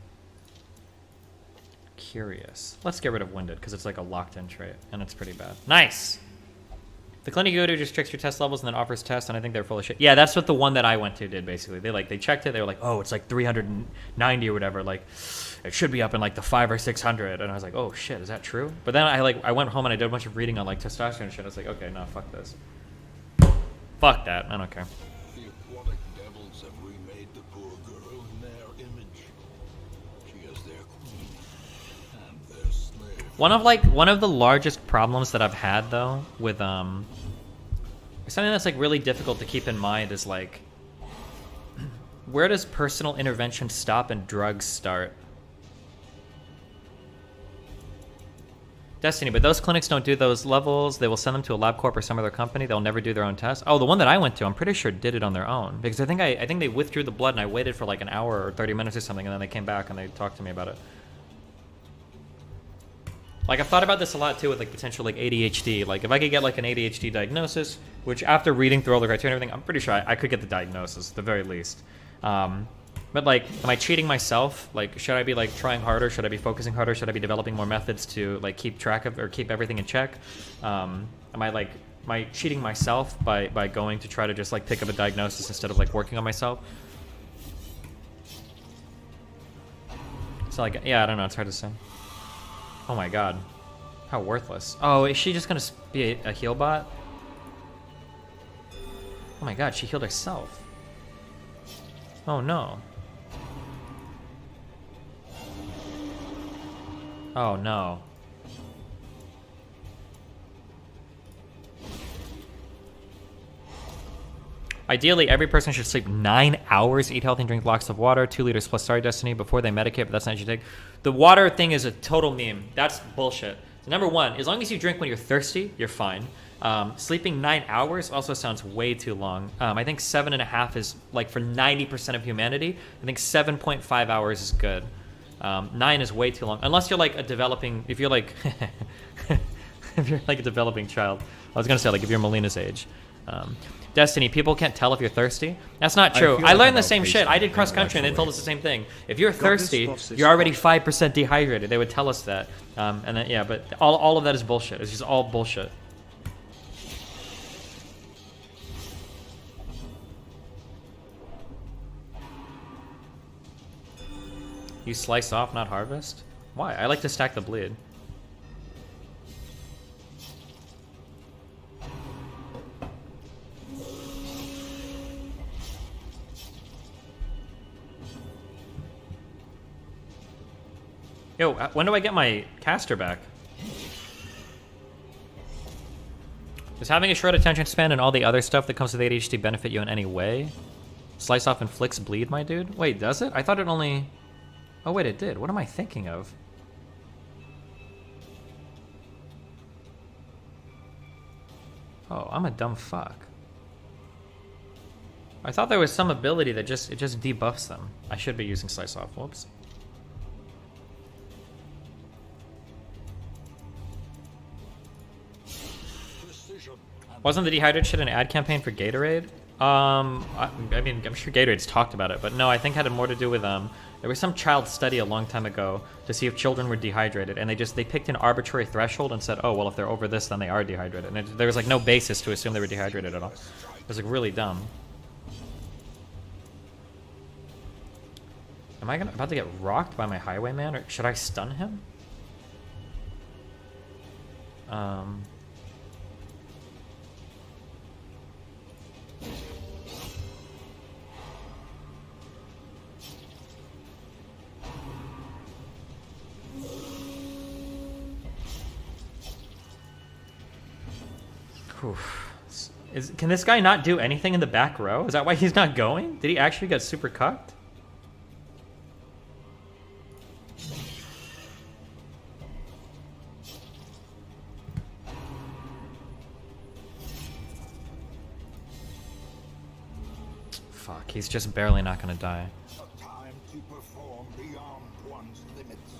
Curious. Let's get rid of winded because it's like a locked-in trait and it's pretty bad. Nice! The clinic you go to just checks your test levels and then offers tests, and I think they're full of shit. Yeah, that's what the one that I went to did, basically. They checked it, they were like, oh, it's like 390 or whatever, like, it should be up in like the 500 or 600, and I was like, oh shit, is that true? But then I went home and I did a bunch of reading on like testosterone and shit. I was like, okay, no, fuck this. Fuck that, I don't care. The aquatic devils have remade the poor girl in their image. She is their queen and their slave. One of the largest problems that I've had though with something that's like really difficult to keep in mind is like, where does personal intervention stop and drugs start? Destiny, but those clinics don't do those levels. They will send them to a LabCorp or some other company. They'll never do their own tests. Oh, the one that I went to, I'm pretty sure did it on their own because I think they withdrew the blood and I waited for like an hour or 30 minutes or something, and then they came back and they talked to me about it. Like, I've thought about this a lot, too, with, like, potential, like, ADHD. Like, if I could get, like, an ADHD diagnosis, which, after reading through all the criteria and everything, I'm pretty sure I could get the diagnosis, at the very least. But, like, am I cheating myself? Like, should I be, like, trying harder? Should I be focusing harder? Should I be developing more methods to, like, keep track of, or keep everything in check? Am I cheating myself by going to try to just, like, pick up a diagnosis instead of, like, working on myself? So, like, yeah, I don't know. It's hard to say. Oh my god. How worthless. Oh, is she just gonna be a heal bot? Oh my god, she healed herself. Oh no. Oh no. Ideally, every person should sleep 9 hours, eat healthy and drink lots of water, 2 liters plus Sorry Destiny before they medicate, but that's not what you take. The water thing is a total meme. That's bullshit. Number one, as long as you drink when you're thirsty, you're fine. Sleeping 9 hours also sounds way too long. I think 7.5 is like for 90% of humanity. I think 7.5 hours is good. 9 is way too long, unless you're like a developing. If you're like, if you're like a developing child. I was gonna say like if you're Melina's age. Destiny, people can't tell if you're thirsty. That's not true. I learned the same shit. I did cross country and they told us the same thing. If you're thirsty, you're already 5% dehydrated. They would tell us that. And then, yeah, but all of that is bullshit. It's just all bullshit. You slice off, not harvest? Why? I like to stack the bleed. Yo, when do I get my caster back? Does having a short attention span and all the other stuff that comes with ADHD benefit you in any way? Slice off inflicts bleed, my dude? Wait, does it? I thought it only... Oh wait, it did. What am I thinking of? Oh, I'm a dumb fuck. I thought there was some ability that it just debuffs them. I should be using slice off. Whoops. Wasn't the dehydrated shit an ad campaign for Gatorade? I mean, I'm sure Gatorade's talked about it, but no, I think it had more to do with there was some child study a long time ago to see if children were dehydrated, and they picked an arbitrary threshold and said, oh well, if they're over this, then they are dehydrated, and there was like no basis to assume they were dehydrated at all. It was like really dumb. Am I about to get rocked by my highwayman, or should I stun him? Can this guy not do anything in the back row? Is that why he's not going? Did he actually get super cucked? Fuck, he's just barely not gonna die. A time to perform beyond one's limits.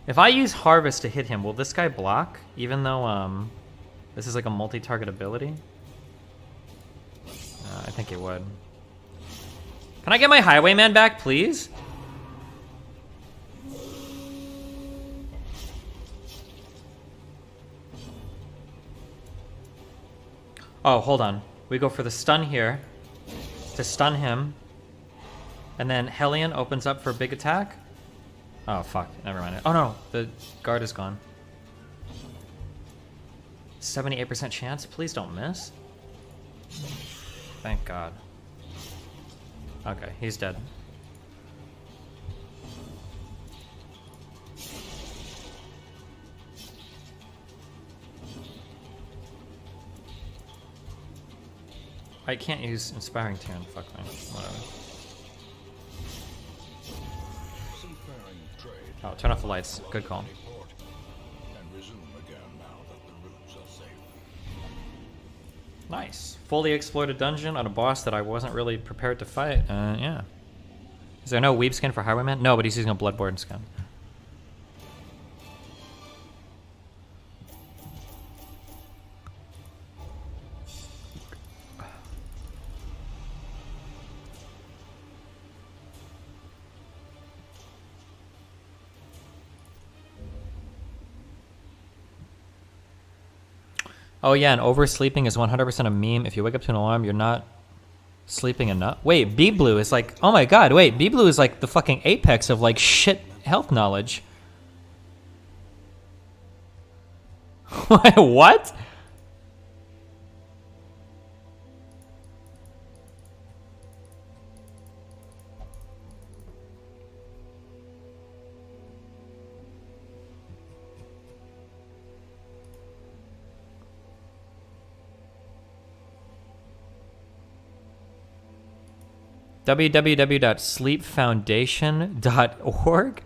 If I use Harvest to hit him, will this guy block? Even though, this is like a multi-target ability? I think it would. Can I get my Highwayman back, please? Oh, hold on. We go for the stun here to stun him. And then Hellion opens up for a big attack. Oh, fuck. Never mind. Oh, no. The guard is gone. 78% chance? Please don't miss. Thank God. Okay, he's dead. I can't use Inspiring Turn. Fuck me. Whatever. Oh, turn off the lights. Good call. Nice. Fully explored a dungeon on a boss that I wasn't really prepared to fight. Yeah. Is there no weeb skin for Highwayman? No, but he's using a Bloodborne skin. Oh yeah, and oversleeping is 100% a meme. If you wake up to an alarm, you're not sleeping enough. Wait, B-Blue is like, oh my god, wait, B-Blue is like the fucking apex of like shit health knowledge. What? www.sleepfoundation.org.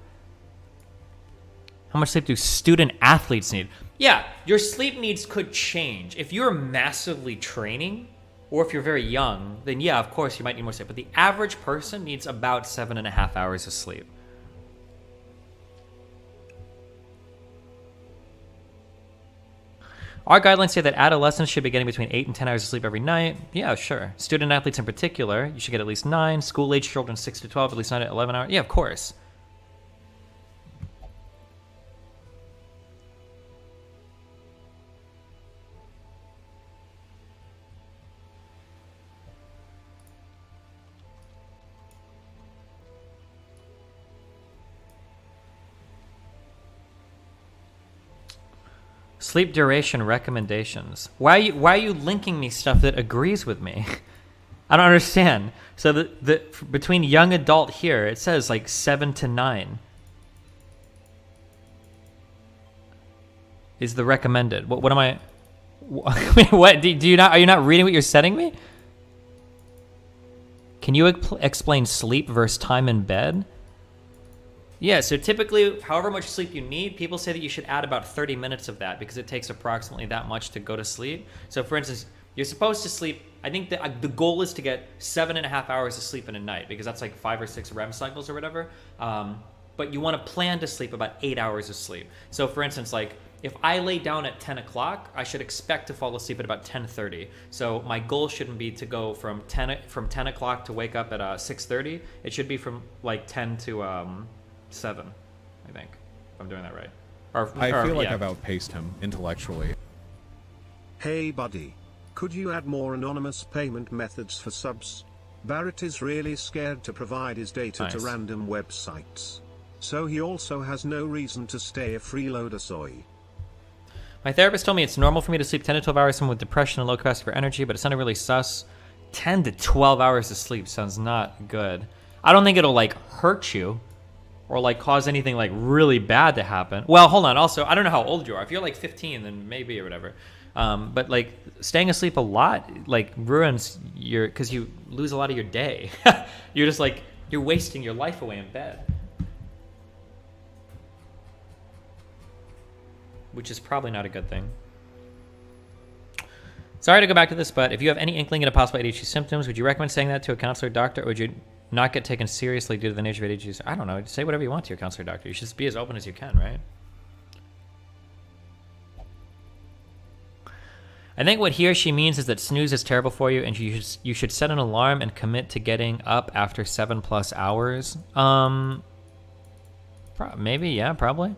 How much sleep do student athletes need? Yeah, your sleep needs could change. If you're massively training, or if you're very young, then yeah, of course you might need more sleep. But the average person needs about 7.5 hours of sleep. Our guidelines say that adolescents should be getting between 8 and 10 hours of sleep every night. Yeah, sure. Student athletes in particular, you should get at least 9. School-age children 6 to 12, at least 9 to 11 hours. Yeah, of course. Sleep duration recommendations. Why are you linking me stuff that agrees with me? I don't understand. So the between young adult here, it says like 7 to 9 is the recommended. What am I? What do you not? Are you not reading what you're setting me? Can you explain sleep versus time in bed? Yeah, so typically, however much sleep you need, people say that you should add about 30 minutes of that because it takes approximately that much to go to sleep. So for instance, you're supposed to sleep, I think the goal is to get 7.5 hours of sleep in a night because that's like 5 or 6 REM cycles or whatever. But you want to plan to sleep about 8 hours of sleep. So for instance, like if I lay down at 10 o'clock, I should expect to fall asleep at about 10:30. So my goal shouldn't be to go from 10 o'clock to wake up at 6:30. It should be from like 10 to 7, I think, if I'm doing that right. I feel like I've outpaced him intellectually. Hey buddy, could you add more anonymous payment methods for subs? Barrett is really scared to provide his data to random websites. So he also has no reason to stay a freeloader soy. My therapist told me it's normal for me to sleep 10 to 12 hours, someone with depression and low capacity for energy, but it sounded really sus. 10 to 12 hours of sleep sounds not good. I don't think it'll like hurt you or like cause anything like really bad to happen. Well, hold on. Also, I don't know how old you are. If you're like 15, then maybe or whatever. But like staying asleep a lot like ruins your, because you lose a lot of your day. You're just like, you're wasting your life away in bed. Which is probably not a good thing. Sorry to go back to this, but if you have any inkling into possible ADHD symptoms, would you recommend saying that to a counselor or doctor, or would you not get taken seriously due to the nature of ADHD? I don't know. Say whatever you want to your counselor or doctor. You should be as open as you can, right? I think what he or she means is that snooze is terrible for you, and you should set an alarm and commit to getting up after 7+ hours. Maybe, yeah, probably.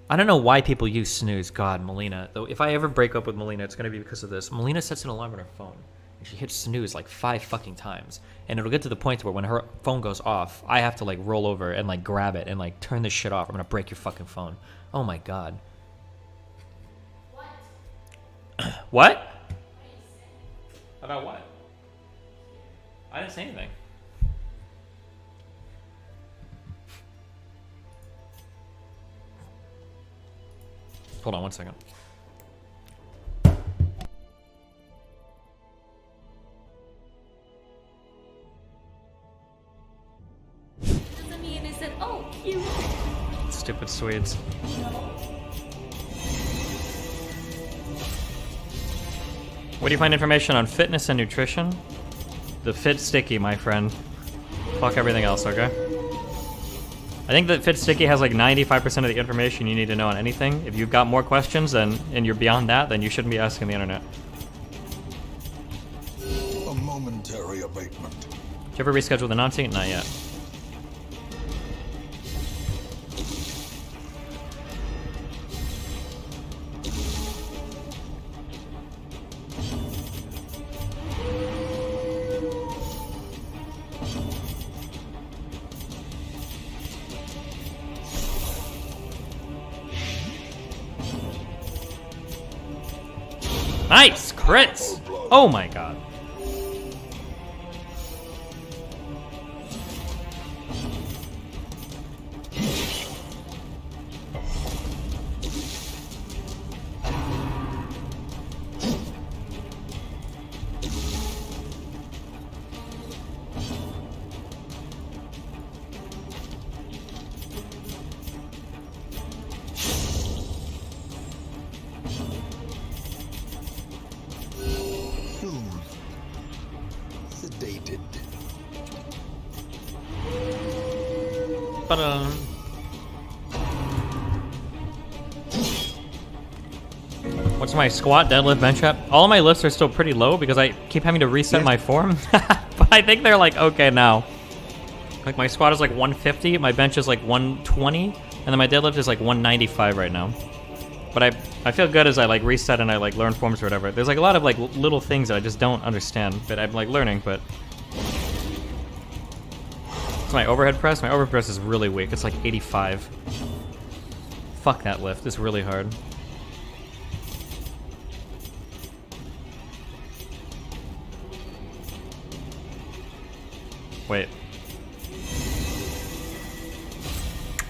I don't know why people use snooze. God, Melina. Though, if I ever break up with Melina, it's going to be because of this. Melina sets an alarm on her phone, and she hits snooze like 5 fucking times. And it'll get to the point where when her phone goes off, I have to like roll over and like grab it and like turn this shit off. I'm going to break your fucking phone. Oh my God. What? About what? I didn't say anything. Hold on one second. Doesn't mean is that oh cute. Stupid Swedes. Where do you find information on fitness and nutrition? The Fit Sticky, my friend. Fuck everything else, okay? I think that Fit Sticky has like 95% of the information you need to know on anything. If you've got more questions and you're beyond that, then you shouldn't be asking the internet. A momentary abatement. Did you ever reschedule the non-sync? Not yet. Nice! Crits! Oh my God. Ba-dum. What's my squat, deadlift, bench rep? All of my lifts are still pretty low because I keep having to reset my form. But I think they're like okay now. Like my squat is like 150, my bench is like 120, and then my deadlift is like 195 right now. But I feel good as I like reset and I like learn forms or whatever. There's like a lot of like little things that I just don't understand, but I'm like learning, but... It's my overhead press. My overhead press is really weak. It's like 85. Fuck that lift. It's really hard. Wait.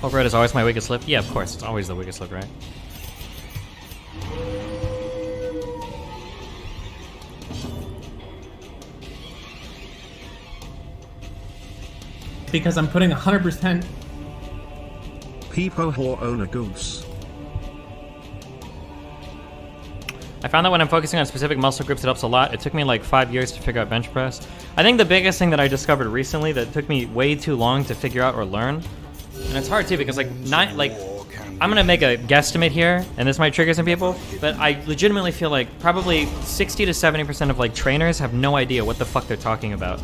Overhead is always my weakest lift? Yeah, of course. It's always the weakest lift, right? Because I'm putting 100%. People who own a goose. I found that when I'm focusing on specific muscle groups, it helps a lot. It took me like 5 years to figure out bench press. I think the biggest thing that I discovered recently that took me way too long to figure out or learn, and it's hard too because I'm gonna make a guesstimate here, and this might trigger some people, but I legitimately feel like probably 60 to 70% of like trainers have no idea what the fuck they're talking about,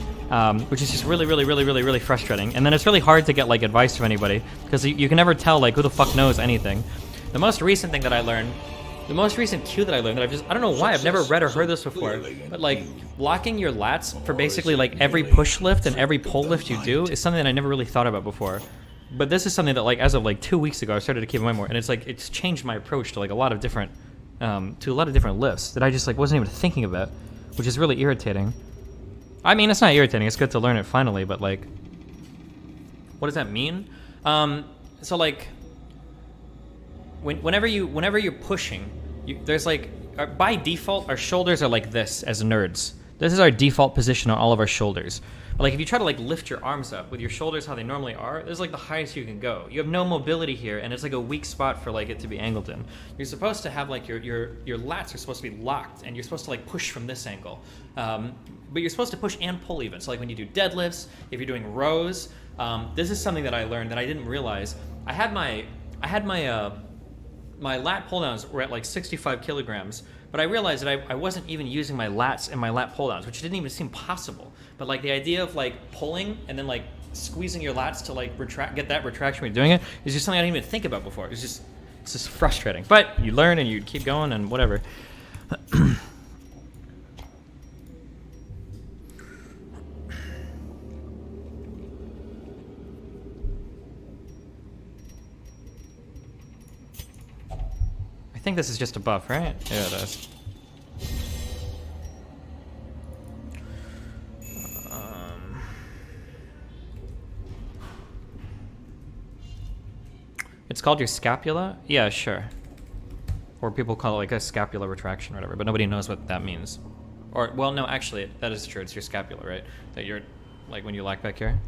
which is just really frustrating. And then it's really hard to get like advice from anybody because you can never tell like who the fuck knows anything. The most recent thing that I learned, the most recent cue that I learned that I don't know why, I've never read or heard this before, but like locking your lats for basically like every push lift and every pull lift you do is something that I never really thought about before. But this is something that like as of like 2 weeks ago I started to keep in mind more, and it's like it's changed my approach to like a lot of different lifts that I just like wasn't even thinking about, which is really irritating. I mean, it's not irritating, it's good to learn it finally, but like what does that mean? So like whenever you're pushing, there's like by default our shoulders are like this as nerds. This is our default position on all of our shoulders. But like if you try to like lift your arms up with your shoulders how they normally are, this is like the highest you can go. You have no mobility here, and it's like a weak spot for like it to be angled in. You're supposed to have like your lats are supposed to be locked, and you're supposed to like push from this angle. But you're supposed to push and pull even. So like when you do deadlifts, if you're doing rows, this is something that I learned that I didn't realize. I had my lat pull downs were at like 65 kilograms. But I realized that I wasn't even using my lats and my lat pull-downs, which didn't even seem possible. But like the idea of like pulling and then like squeezing your lats to like get that retraction when you're doing it is just something I didn't even think about before. It's just frustrating. But you learn and you keep going and whatever. I think this is just a buff, right? Yeah, it is. It's called your scapula? Yeah, sure. Or people call it like a scapular retraction or whatever, but nobody knows what that means. Or, well, no, actually, that is true. It's your scapula, right? That you're, like, when you lock back here.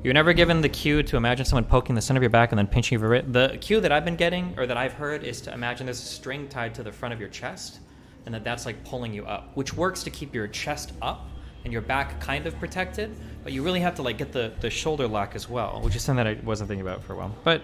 You're never given the cue to imagine someone poking the center of your back and then pinching your wrist. The cue that I've been getting, or that I've heard, is to imagine there's a string tied to the front of your chest, and that's like pulling you up, which works to keep your chest up and your back kind of protected, but you really have to like get the shoulder lock as well, which is something that I wasn't thinking about for a while. But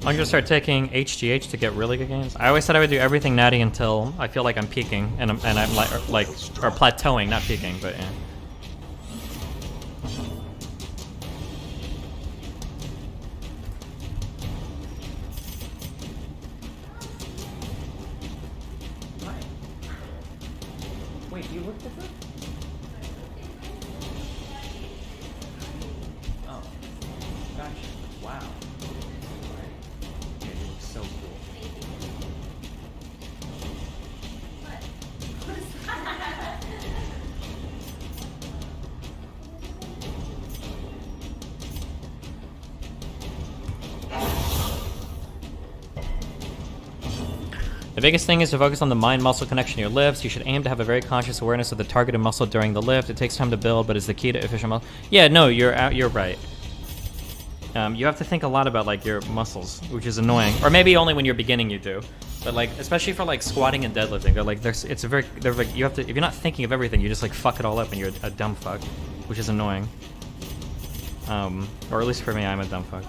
I'm gonna start taking HGH to get really good gains. I always said I would do everything natty until I feel like I'm peaking and I'm like or plateauing, not peaking, but yeah. Wait, you looked at that? Oh, gotcha. Wow. So cool. The biggest thing is to focus on the mind-muscle connection to your lifts. You should aim to have a very conscious awareness of the targeted muscle during the lift. It takes time to build, but is the key to efficient muscle. Yeah, no, you're right. You have to think a lot about like your muscles, which is annoying. Or maybe only when you're beginning you do. But like, especially for like squatting and deadlifting, they're like, they're like, you have to, if you're not thinking of everything, you just like fuck it all up and you're a dumb fuck, which is annoying. Or at least for me, I'm a dumb fuck.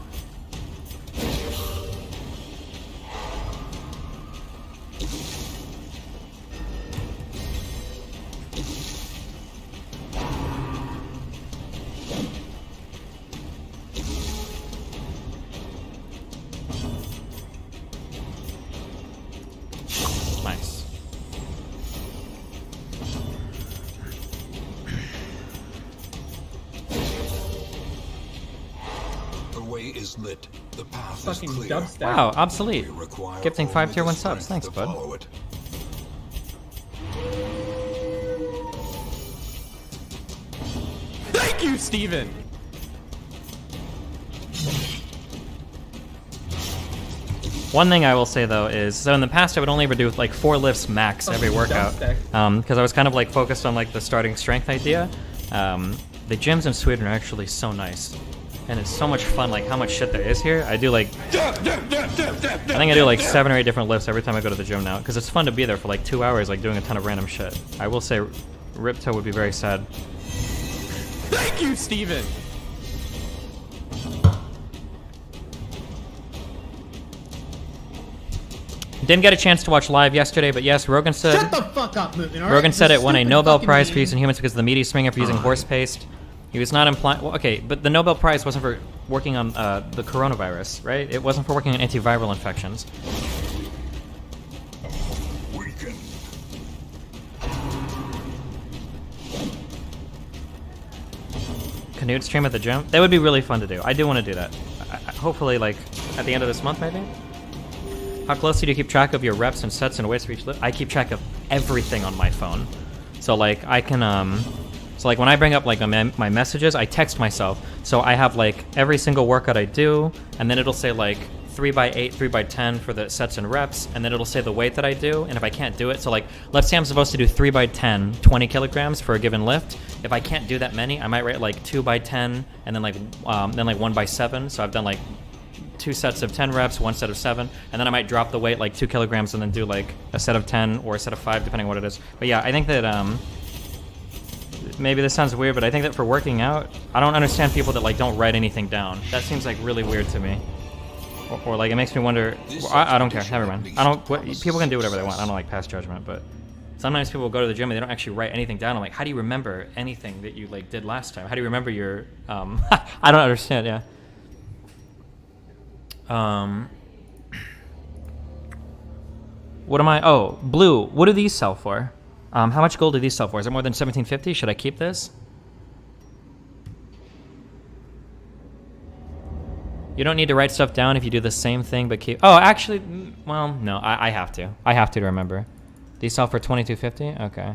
Nice. The way is lit. The path Fucking is clear. dubstep. Wow, obsolete. We require Gifting 5 only tier the 1 subs. strength Thanks, to bud. follow it. Thank you, Steven! One thing I will say though is, so in the past I would only ever do like 4 lifts max every workout, because I was kind of like focused on like the starting strength idea. The gyms in Sweden are actually so nice, and it's so much fun. Like how much shit there is here. I do like, I think I do like 7 or 8 different lifts every time I go to the gym now, because it's fun to be there for like 2 hours, like doing a ton of random shit. I will say, Ripto would be very sad. Thank you, Steven! Didn't get a chance to watch live yesterday, but yes, Rogan said. Shut the fuck up, Moomin, all right? Rogan said This it won a stupid Nobel fucking Prize for meme. using humans because of the meaty springer for using horse paste. He was not implying. Well, okay, but the Nobel Prize wasn't for working on the coronavirus, right? It wasn't for working on antiviral infections. Weaken. Canoe stream at the gym. That would be really fun to do. I do want to do that. Hopefully, like at the end of this month, maybe. How closely do you keep track of your reps and sets and weights for each lift? I keep track of everything on my phone. So like I can so like when I bring up like my messages, I text myself. So I have like every single workout I do, and then it'll say like 3x8, 3x10 for the sets and reps, and then it'll say the weight that I do, and if I can't do it, so like let's say I'm supposed to do 3x10, 20 kilograms for a given lift. If I can't do that many, I might write like 2x10, and then like 1x7. So I've done like 2 sets of 10 reps, 1 set of 7, and then I might drop the weight like 2 kilograms and then do like a set of 10 or a set of 5, depending on what it is. But yeah, I think that maybe this sounds weird, but I think that for working out, I don't understand people that like don't write anything down. That seems like really weird to me. Or like it makes me wonder. I don't care. Never mind. People can do whatever they want. I don't like pass judgment, but sometimes people go to the gym and they don't actually write anything down. I'm like, how do you remember anything that you like did last time? How do you remember your? I don't understand. Yeah. What am I? Oh, blue. What do these sell for? How much gold do these sell for? Is it more than 1750? Should I keep this? You don't need to write stuff down if you do the same thing, but keep. Oh, actually, well, no, I have to. I have to remember. These sell for 2250. Okay.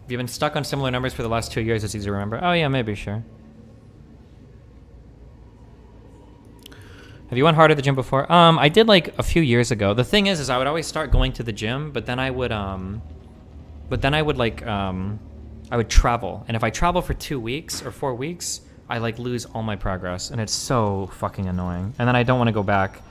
If you've been stuck on similar numbers for the last 2 years, it's easy to remember. Oh yeah, maybe, sure. Have you went hard at the gym before? I did like a few years ago. The thing is I would always start going to the gym, but then I would I would travel. And if I travel for 2 weeks or 4 weeks, I like lose all my progress, and it's so fucking annoying. And then I don't want to go back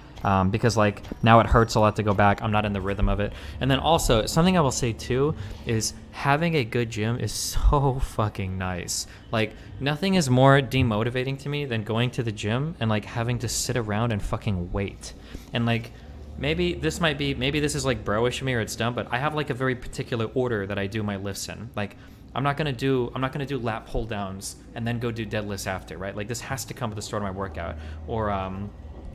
because like now it hurts a lot to go back. I'm not in the rhythm of it. And then also something I will say too is having a good gym is so fucking nice. Like nothing is more demotivating to me than going to the gym and like having to sit around and fucking wait. And like maybe this is like bro-ish of me or it's dumb, but I have like a very particular order that I do my lifts in. Like I'm not gonna do lap pull downs and then go do deadlifts after, right? Like this has to come at the start of my workout. Or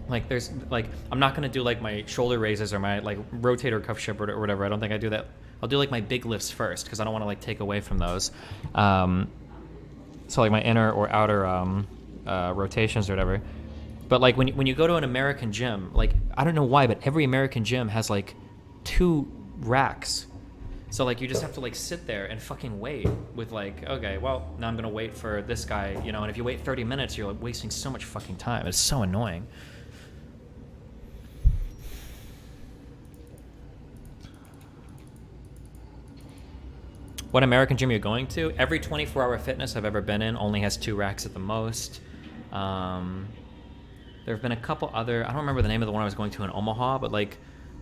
like there's like I'm not gonna do like my shoulder raises or my like rotator cuff ship or whatever. I don't think I do that. I'll do like my big lifts first because I don't want to like take away from those. So like my inner or outer rotations or whatever. But like when you go to an American gym, like I don't know why, but every American gym has like 2 racks. So like you just have to like sit there and fucking wait with like, okay, well now I'm gonna wait for this guy, you know. And if you wait 30 minutes, you're like wasting so much fucking time. It's so annoying. What American gym you're going to? Every 24-hour fitness I've ever been in only has 2 racks at the most. There have been a couple other, I don't remember the name of the one I was going to in Omaha, but like,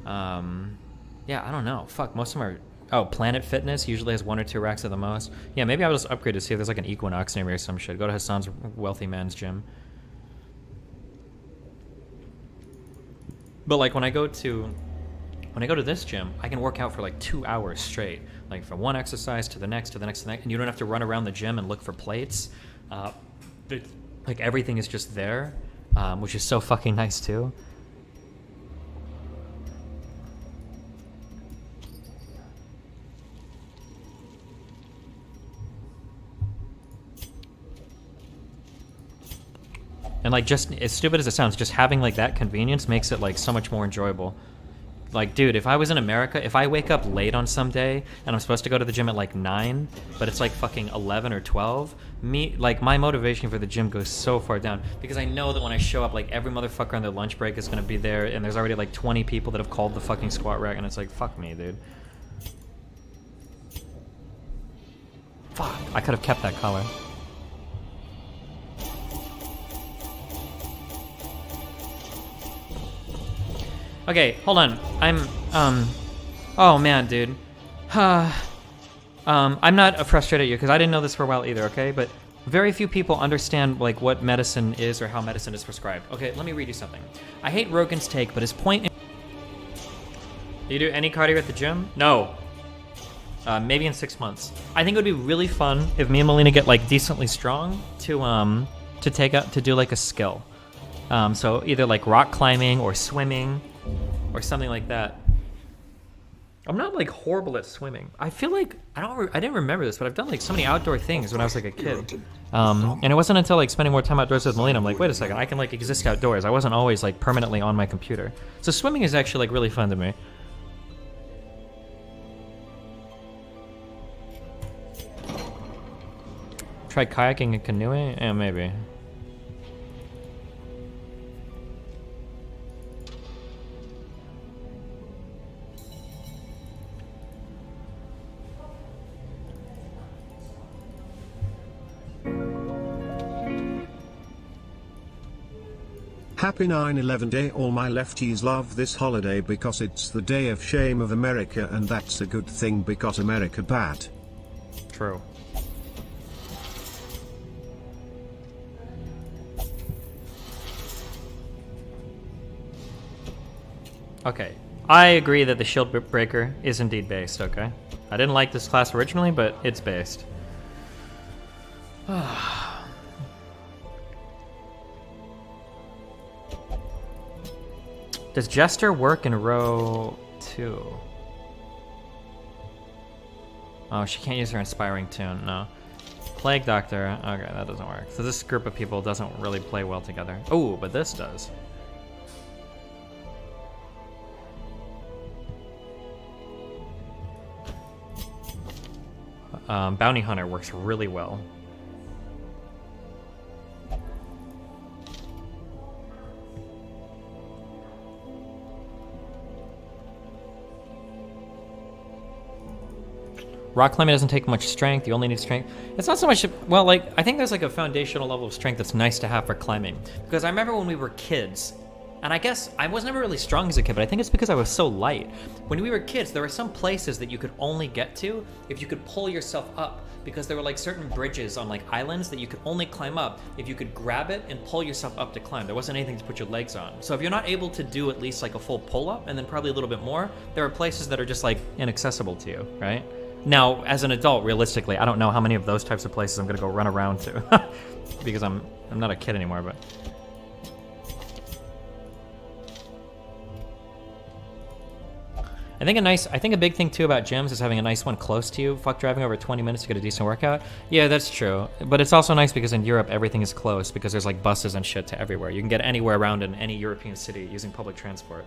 yeah, I don't know. Fuck, most of them are, oh, Planet Fitness usually has 1 or 2 racks at the most. Yeah, maybe I'll just upgrade to see if there's like an Equinox near me or some shit. Go to Hassan's wealthy man's gym. But like when I go to this gym, I can work out for like 2 hours straight, like from one exercise to the next, to the next, to the next, and you don't have to run around the gym and look for plates. Like everything is just there, which is so fucking nice too. And like, just as stupid as it sounds, just having like that convenience makes it like so much more enjoyable. Like, dude, if I was in America, if I wake up late on some day and I'm supposed to go to the gym at like 9, but it's like fucking 11 or 12, like my motivation for the gym goes so far down because I know that when I show up, like every motherfucker on their lunch break is gonna be there, and there's already like 20 people that have called the fucking squat rack, and it's like, fuck me, dude. Fuck, I could have kept that color. Okay, hold on. Oh man, dude. I'm not frustrated at you because I didn't know this for a while either, okay? But very few people understand like what medicine is or how medicine is prescribed. Okay, let me read you something. I hate Rogan's take, but his point in... Do you do any cardio at the gym? No. Maybe in 6 months. I think it would be really fun if me and Melina get like decently strong to do like a skill. So either like rock climbing or swimming or something like that. I'm not like horrible at swimming. I feel like I didn't remember this, but I've done like so many outdoor things when I was like a kid. And it wasn't until like spending more time outdoors with Melina, I'm like, wait a second, I can like exist outdoors. I wasn't always like permanently on my computer. So swimming is actually like really fun to me. Try kayaking and canoeing? Yeah, maybe. Happy 9/11 Day. All my lefties love this holiday because it's the day of shame of America, and that's a good thing because America bad. True. Okay, I agree that the shield breaker is indeed based, okay? I didn't like this class originally, but it's based. Does Jester work in row 2? Oh, she can't use her inspiring tune, no. Plague Doctor, okay, that doesn't work. So this group of people doesn't really play well together. Oh, but this does. Bounty Hunter works really well. Rock climbing doesn't take much strength, you only need strength. It's not so much, well, like, I think there's like a foundational level of strength that's nice to have for climbing. Because I remember when we were kids, and I guess I was never really strong as a kid, but I think it's because I was so light. When we were kids, there were some places that you could only get to if you could pull yourself up, because there were like certain bridges on like islands that you could only climb up if you could grab it and pull yourself up to climb. There wasn't anything to put your legs on. So if you're not able to do at least like a full pull up and then probably a little bit more, there are places that are just like inaccessible to you, right? Now, as an adult, realistically, I don't know how many of those types of places I'm gonna go run around to because I'm not a kid anymore, but. I think a big thing too about gyms is having a nice one close to you. Fuck driving over 20 minutes to get a decent workout. Yeah, that's true. But it's also nice because in Europe, everything is close because there's like buses and shit to everywhere. You can get anywhere around in any European city using public transport.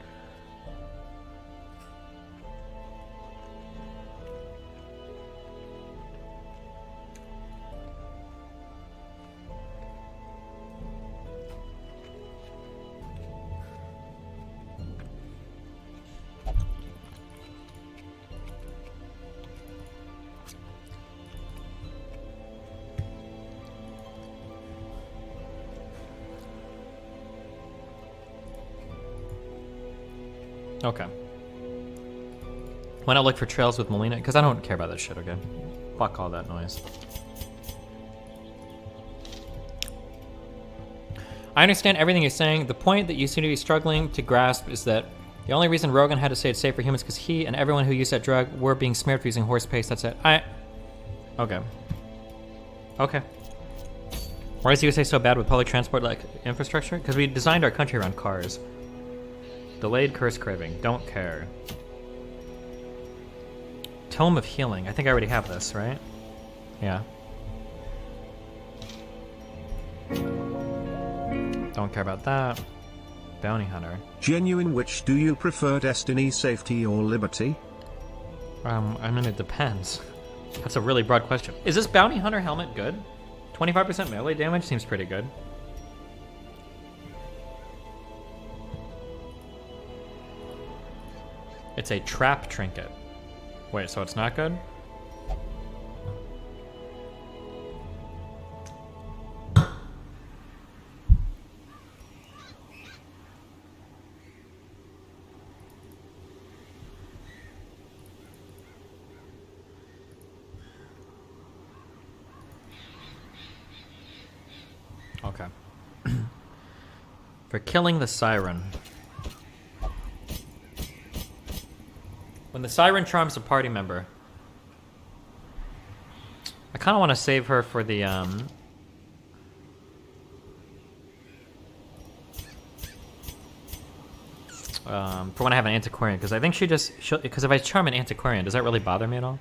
Okay. Why not look for trails with Melina? Because I don't care about that shit, okay? Fuck all that noise. I understand everything you're saying. The point that you seem to be struggling to grasp is that the only reason Rogan had to say it's safe for humans because he and everyone who used that drug were being smeared for using horse paste. That's it. Okay. Okay. Why is the USA so bad with public transport like infrastructure? Because we designed our country around cars. Delayed curse craving. Don't care. Tome of Healing. I think I already have this, right? Yeah. Don't care about that. Bounty Hunter. Genuine, which do you prefer, destiny, safety, or liberty? I mean, it depends. That's a really broad question. Is this Bounty Hunter helmet good? 25% melee damage seems pretty good. It's a trap trinket. Wait, so it's not good? Okay. For killing the siren. When the siren charms a party member. I kind of want to save her for the for when I have an antiquarian, because I think because if I charm an antiquarian, does that really bother me at all?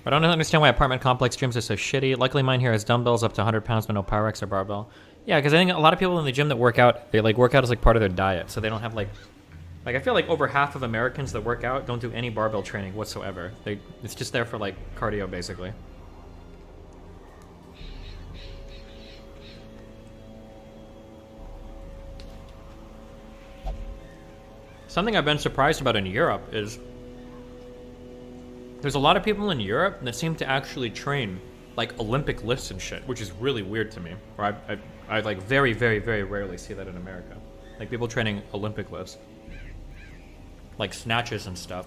I don't understand why apartment complex gyms are so shitty. Luckily mine here has dumbbells up to 100 pounds but no Power X or barbell. Yeah, because I think a lot of people in the gym that work out, they like work out as like part of their diet, so they don't have like I feel like over half of Americans that work out don't do any barbell training whatsoever. It's just there for like cardio basically. Something I've been surprised about in Europe is there's a lot of people in Europe that seem to actually train like Olympic lifts and shit, which is really weird to me. Or I like very, very, very rarely see that in America. Like people training Olympic lifts. Like snatches and stuff.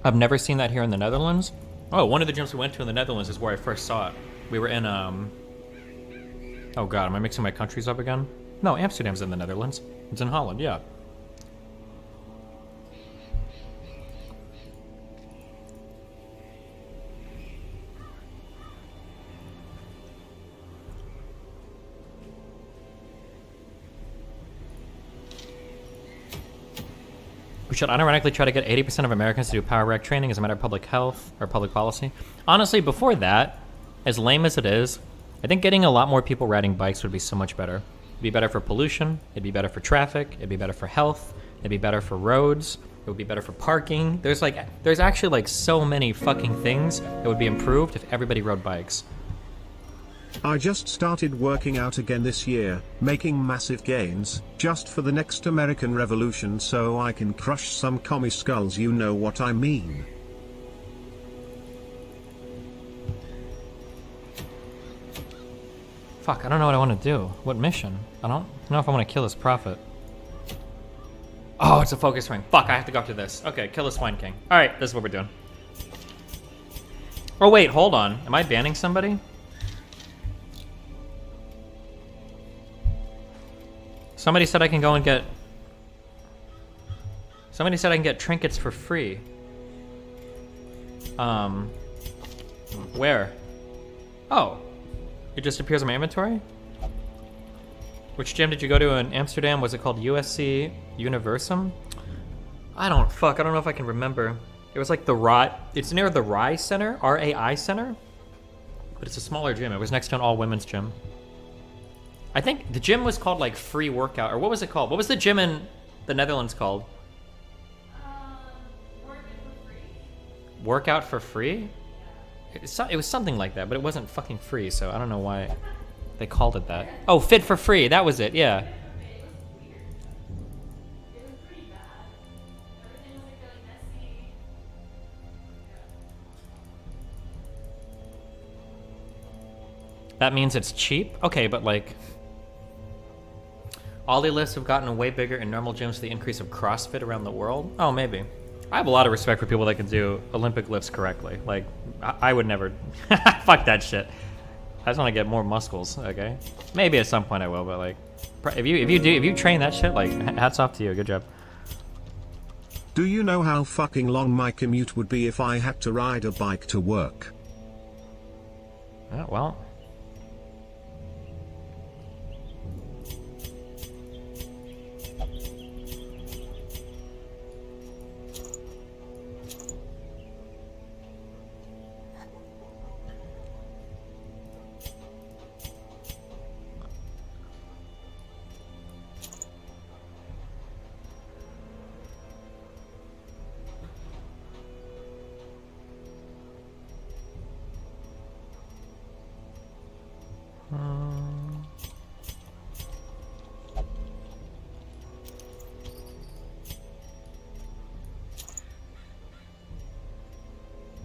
I've never seen that here in the Netherlands. Oh, one of the gyms we went to in the Netherlands is where I first saw it. We were in, oh god, am I mixing my countries up again? No, Amsterdam's in the Netherlands. It's in Holland, yeah. We should unironically try to get 80% of Americans to do power rack training as a matter of public health or public policy. Honestly, before that, as lame as it is, I think getting a lot more people riding bikes would be so much better. It'd be better for pollution, it'd be better for traffic, it'd be better for health, it'd be better for roads, it would be better for parking. There's actually like so many fucking things that would be improved if everybody rode bikes. I just started working out again this year, making massive gains, just for the next American Revolution so I can crush some commie skulls, you know what I mean. Fuck, I don't know what I want to do. What mission? I don't know if I want to kill this prophet. Oh, it's a focus ring. Fuck, I have to go up to this. Okay, kill the Swine King. Alright, this is what we're doing. Oh wait, hold on. Am I banning somebody? Somebody said I can go and get... Somebody said I can get trinkets for free. Where? Oh. It just appears in my inventory? Which gym did you go to in Amsterdam? Was it called USC Universum? I don't know if I can remember. It was like the RAI, it's near the RAI Center, R-A-I Center. But it's a smaller gym. It was next to an all-women's gym. I think the gym was called like Free Workout, or what was it called? What was the gym in the Netherlands called? Workout for free? It was something like that, but it wasn't fucking free, so I don't know why they called it that. Oh, Fit for Free, that was it, yeah. That means it's cheap? Okay, but like... Ollie lifts have gotten way bigger in normal gyms with the increase of CrossFit around the world? Oh, maybe. I have a lot of respect for people that can do Olympic lifts correctly. Like, I would never... Fuck that shit. I just want to get more muscles, okay? Maybe at some point I will, but like... If you train that shit, like, hats off to you. Good job. Do you know how fucking long my commute would be if I had to ride a bike to work? Yeah, well...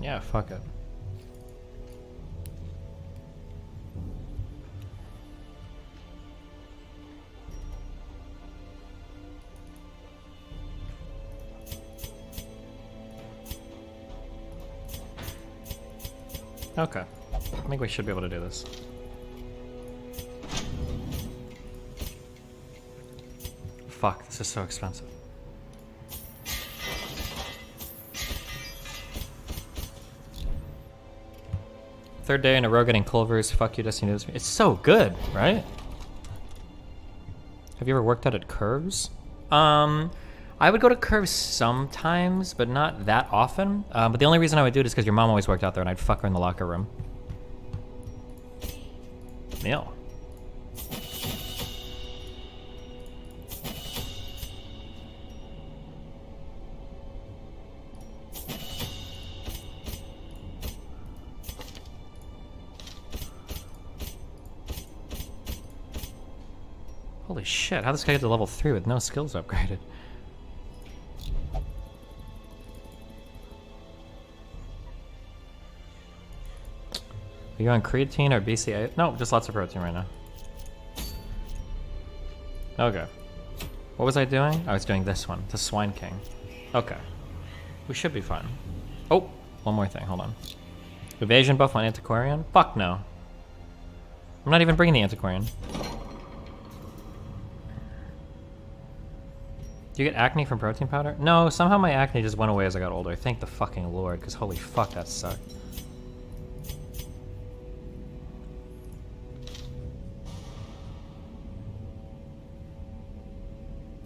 Yeah, fuck it. Okay. I think we should be able to do this. Fuck, this is so expensive. Third day in a row getting Culver's. Fuck you, Destiny knows me. It's so good, right? Have you ever worked out at Curves? I would go to Curves sometimes, but not that often. But the only reason I would do it is because your mom always worked out there and I'd fuck her in the locker room. Meal. Holy shit, how'd this guy get to level 3 with no skills upgraded? Are you on creatine or BCA? No, just lots of protein right now. Okay. What was I doing? I was doing this one, the Swine King. Okay. We should be fine. Oh, one more thing, hold on. Evasion buff on Antiquarian? Fuck no. I'm not even bringing the Antiquarian. Do you get acne from protein powder? No, somehow my acne just went away as I got older. Thank the fucking Lord, because holy fuck, that sucked.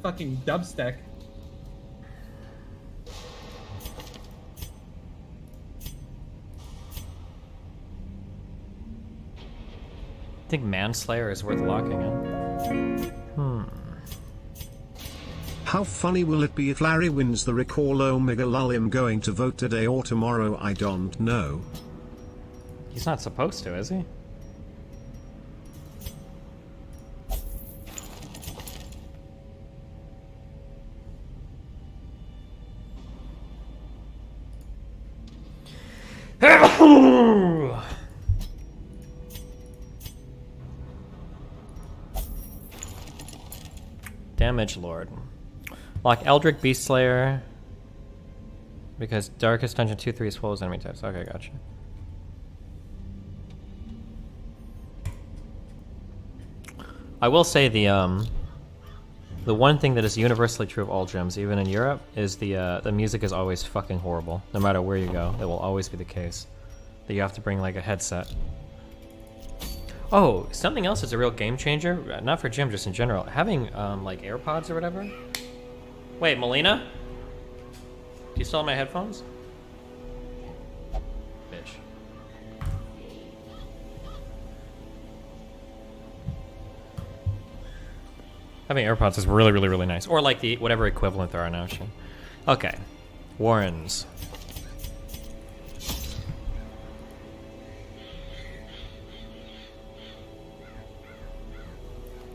Fucking dubstep. I think Manslayer is worth locking in. How funny will it be if Larry wins the Recall Omega Lull? I'm going to vote today or tomorrow, I don't know. He's not supposed to, is he? Damage Lord. Lock Eldritch Beast Slayer. Because Darkest Dungeon 2-3 is full as enemy types. Okay, gotcha. I will say the one thing that is universally true of all gyms, even in Europe, is the music is always fucking horrible. No matter where you go, it will always be the case. That you have to bring like a headset. Oh, something else is a real game changer. Not for gym, just in general. Having like AirPods or whatever. Wait, Melina? Do you still have my headphones? Bitch. Having AirPods is really, really, really nice. Or like the whatever equivalent there are now. Shit. Okay. Warrens.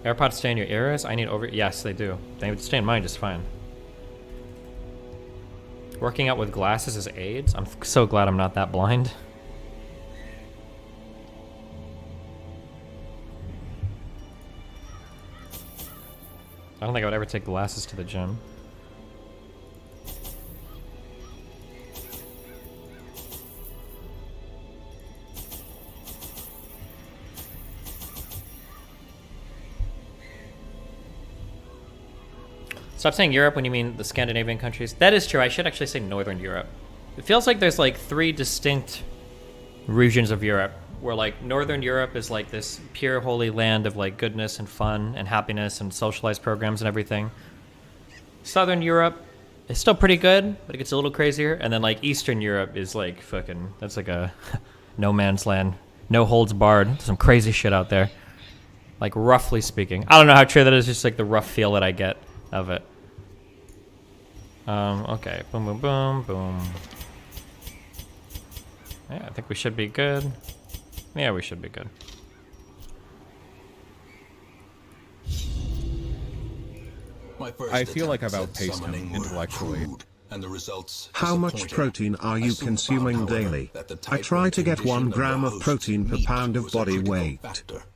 AirPods stay in your ears? I need over... Yes, they do. They would stay in mine just fine. Working out with glasses is AIDS? I'm so glad I'm not that blind. I don't think I would ever take glasses to the gym. Stop saying Europe when you mean the Scandinavian countries. That is true. I should actually say Northern Europe. It feels like there's like 3 distinct regions of Europe, where like Northern Europe is like this pure holy land of like goodness and fun and happiness and socialized programs and everything. Southern Europe is still pretty good, but it gets a little crazier. And then like Eastern Europe is like fucking, that's like a no man's land. No holds barred. Some crazy shit out there. Like roughly speaking. I don't know how true that is, just like the rough feel that I get of it. Okay. Boom, boom, boom, boom. Yeah, I think we should be good. Yeah, we should be good. I feel like I've outpaced him intellectually. And the results How much protein are you consuming daily? I try to get 1 gram of protein per pound of body weight.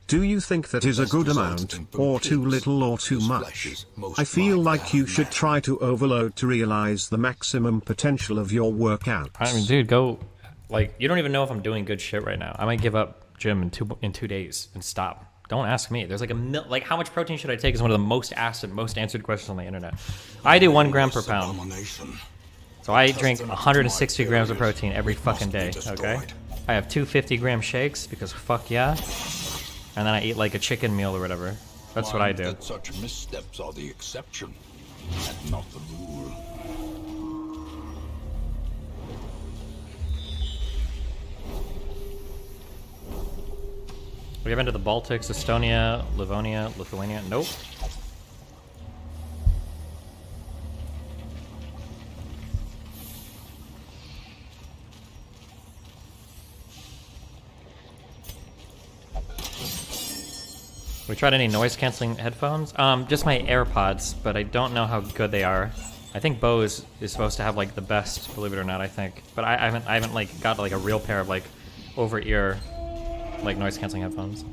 Do you think that is a good amount, or too little or too much? I feel like you should try to overload to realize the maximum potential of your workouts. I mean, dude, go. Like, you don't even know if I'm doing good shit right now. I might give up gym in 2 days and stop. Don't ask me. There's like like how much protein should I take is one of the most asked and most answered questions on the internet. I do 1 gram per pound. So I drink 160 grams of protein every fucking day, okay? I have 2 50-gram shakes because fuck yeah. And then I eat like a chicken meal or whatever. That's what I do. Such missteps are the exception, and not the rule. We have into the Baltics, Estonia, Livonia, Lithuania. Nope. We tried any noise canceling headphones? Just my AirPods, but I don't know how good they are. I think Bose is supposed to have like the best, believe it or not, I think. But I haven't like got like a real pair of like over-ear like noise canceling headphones.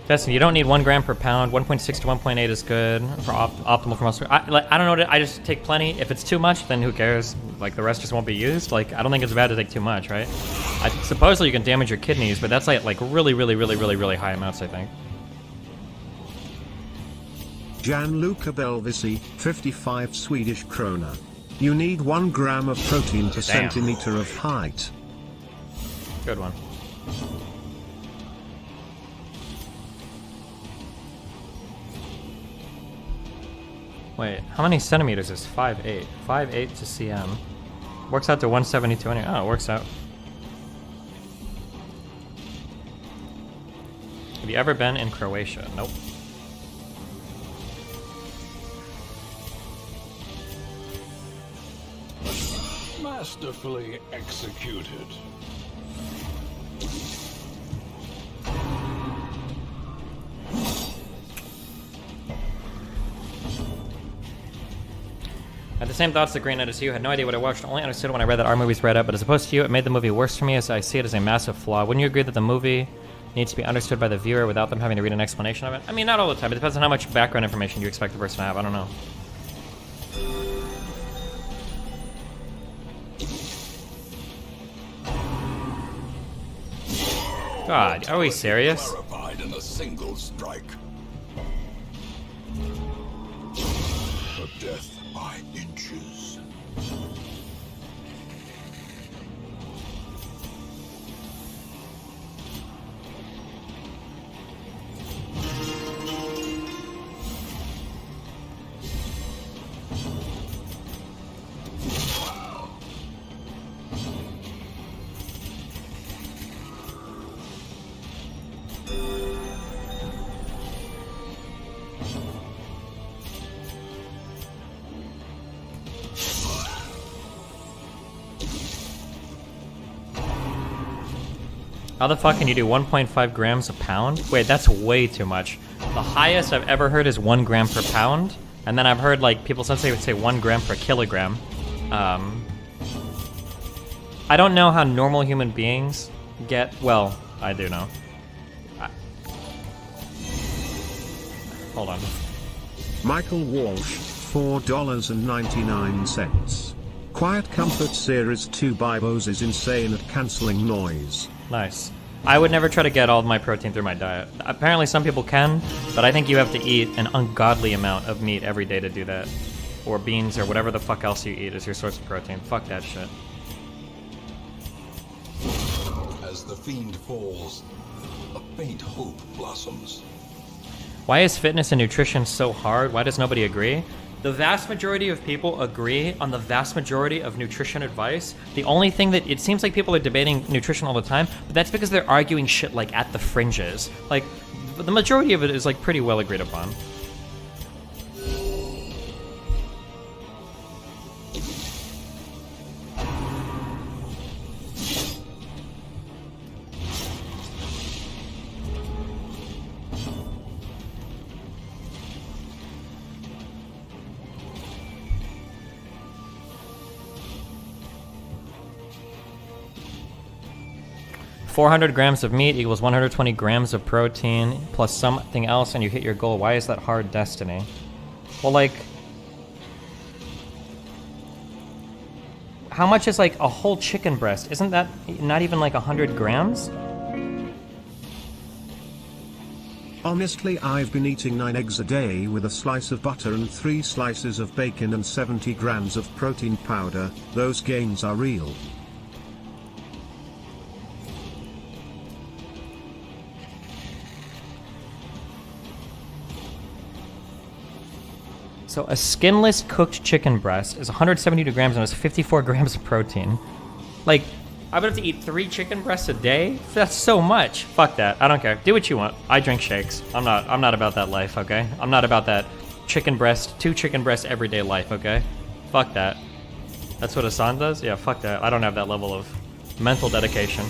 Destiny, you don't need 1 gram per pound. 1.6 to 1.8 is good for optimal for muscle. I don't know. I just take plenty. If it's too much, then who cares? Like the rest just won't be used. Like I don't think it's bad to take too much, right? Supposedly you can damage your kidneys, but that's like really high amounts, I think. Gianluca Belvisi, 55 Swedish krona. You need 1 gram of protein per centimeter of height. Good one. Wait, how many centimeters is 5'8"? 5'8" to cm. Works out to 172 anyway. Oh, it works out. Have you ever been in Croatia? Nope. Masterfully executed. I had the same thoughts that Green Knight as you. Had no idea what I watched. Only understood when I read that our movie's read up. But as opposed to you, it made the movie worse for me, as I see it as a massive flaw. Wouldn't you agree that the movie needs to be understood by the viewer without them having to read an explanation of it? I mean, not all the time. It depends on how much background information you expect the person to have. I don't know. God, are we serious? Clarified in a single strike. A death by inches. How the fuck can you do 1.5 grams a pound? Wait, that's way too much. The highest I've ever heard is 1 gram per pound, and then I've heard like people sometimes would say 1 gram per kilogram. I don't know how normal human beings get, well, I do know. Hold on. Michael Walsh, $4.99. Quiet Comfort Series 2 Bibos is insane at cancelling noise. Nice. I would never try to get all of my protein through my diet. Apparently some people can, but I think you have to eat an ungodly amount of meat every day to do that. Or beans or whatever the fuck else you eat is your source of protein. Fuck that shit. As the fiend falls, a faint hope blossoms. Why is fitness and nutrition so hard? Why does nobody agree? The vast majority of people agree on the vast majority of nutrition advice. The only thing that it seems like people are debating nutrition all the time, but that's because they're arguing shit like at the fringes. Like the majority of it is like pretty well agreed upon. $400 grams of meat equals 120 grams of protein plus something else and you hit your goal. Why is that hard, Destiny? Well, like, how much is like a whole chicken breast? Isn't that not even like 100 grams? Honestly, I've been eating 9 eggs a day with a slice of butter and 3 slices of bacon and 70 grams of protein powder. Those gains are real. So a skinless cooked chicken breast is 172 grams and it's 54 grams of protein. Like, I would have to eat 3 chicken breasts a day? That's so much. Fuck that. I don't care. Do what you want. I drink shakes. I'm not about that life, okay? I'm not about that chicken breast, 2 chicken breasts everyday life, okay? Fuck that. That's what Hassan does? Yeah, fuck that. I don't have that level of mental dedication.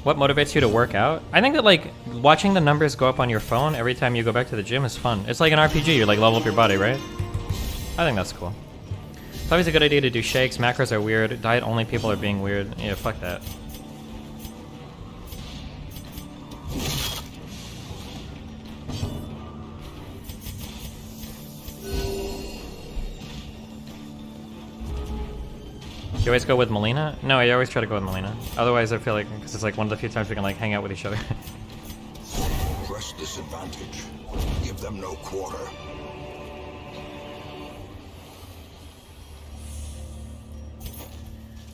What motivates you to work out? I think that like watching the numbers go up on your phone every time you go back to the gym is fun. It's like an RPG, you like level up your body, right? I think that's cool. It's always a good idea to do shakes. Macros are weird. Diet only people are being weird. Yeah, fuck that. You always go with Melina? No, I always try to go with Melina. Otherwise, I feel like, because it's like one of the few times we can like hang out with each other. Press this advantage. Give them no quarter.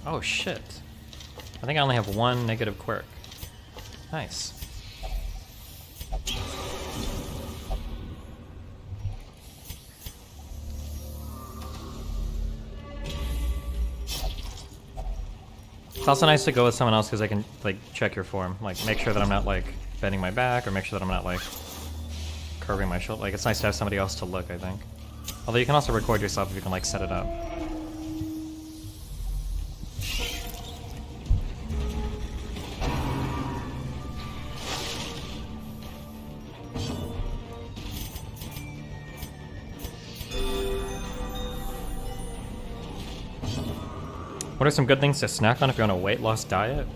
Oh shit. I think I only have 1 negative quirk. Nice. It's also nice to go with someone else because I can like check your form, like make sure that I'm not like bending my back or make sure that I'm not like curving my shoulder. Like it's nice to have somebody else to look, I think. Although you can also record yourself if you can like set it up. What are some good things to snack on if you're on a weight loss diet?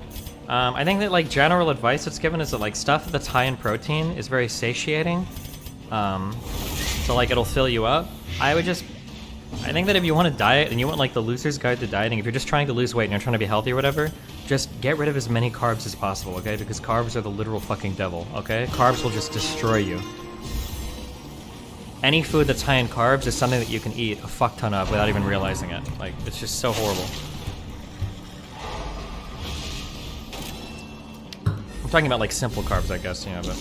I think that like general advice that's given is that like stuff that's high in protein is very satiating. So like it'll fill you up. I think that if you want to diet and you want like the loser's guide to dieting, if you're just trying to lose weight and you're trying to be healthy or whatever, just get rid of as many carbs as possible, okay? Because carbs are the literal fucking devil, okay? Carbs will just destroy you. Any food that's high in carbs is something that you can eat a fuck ton of without even realizing it. Like, it's just so horrible. I'm talking about like simple carbs, I guess, you know, but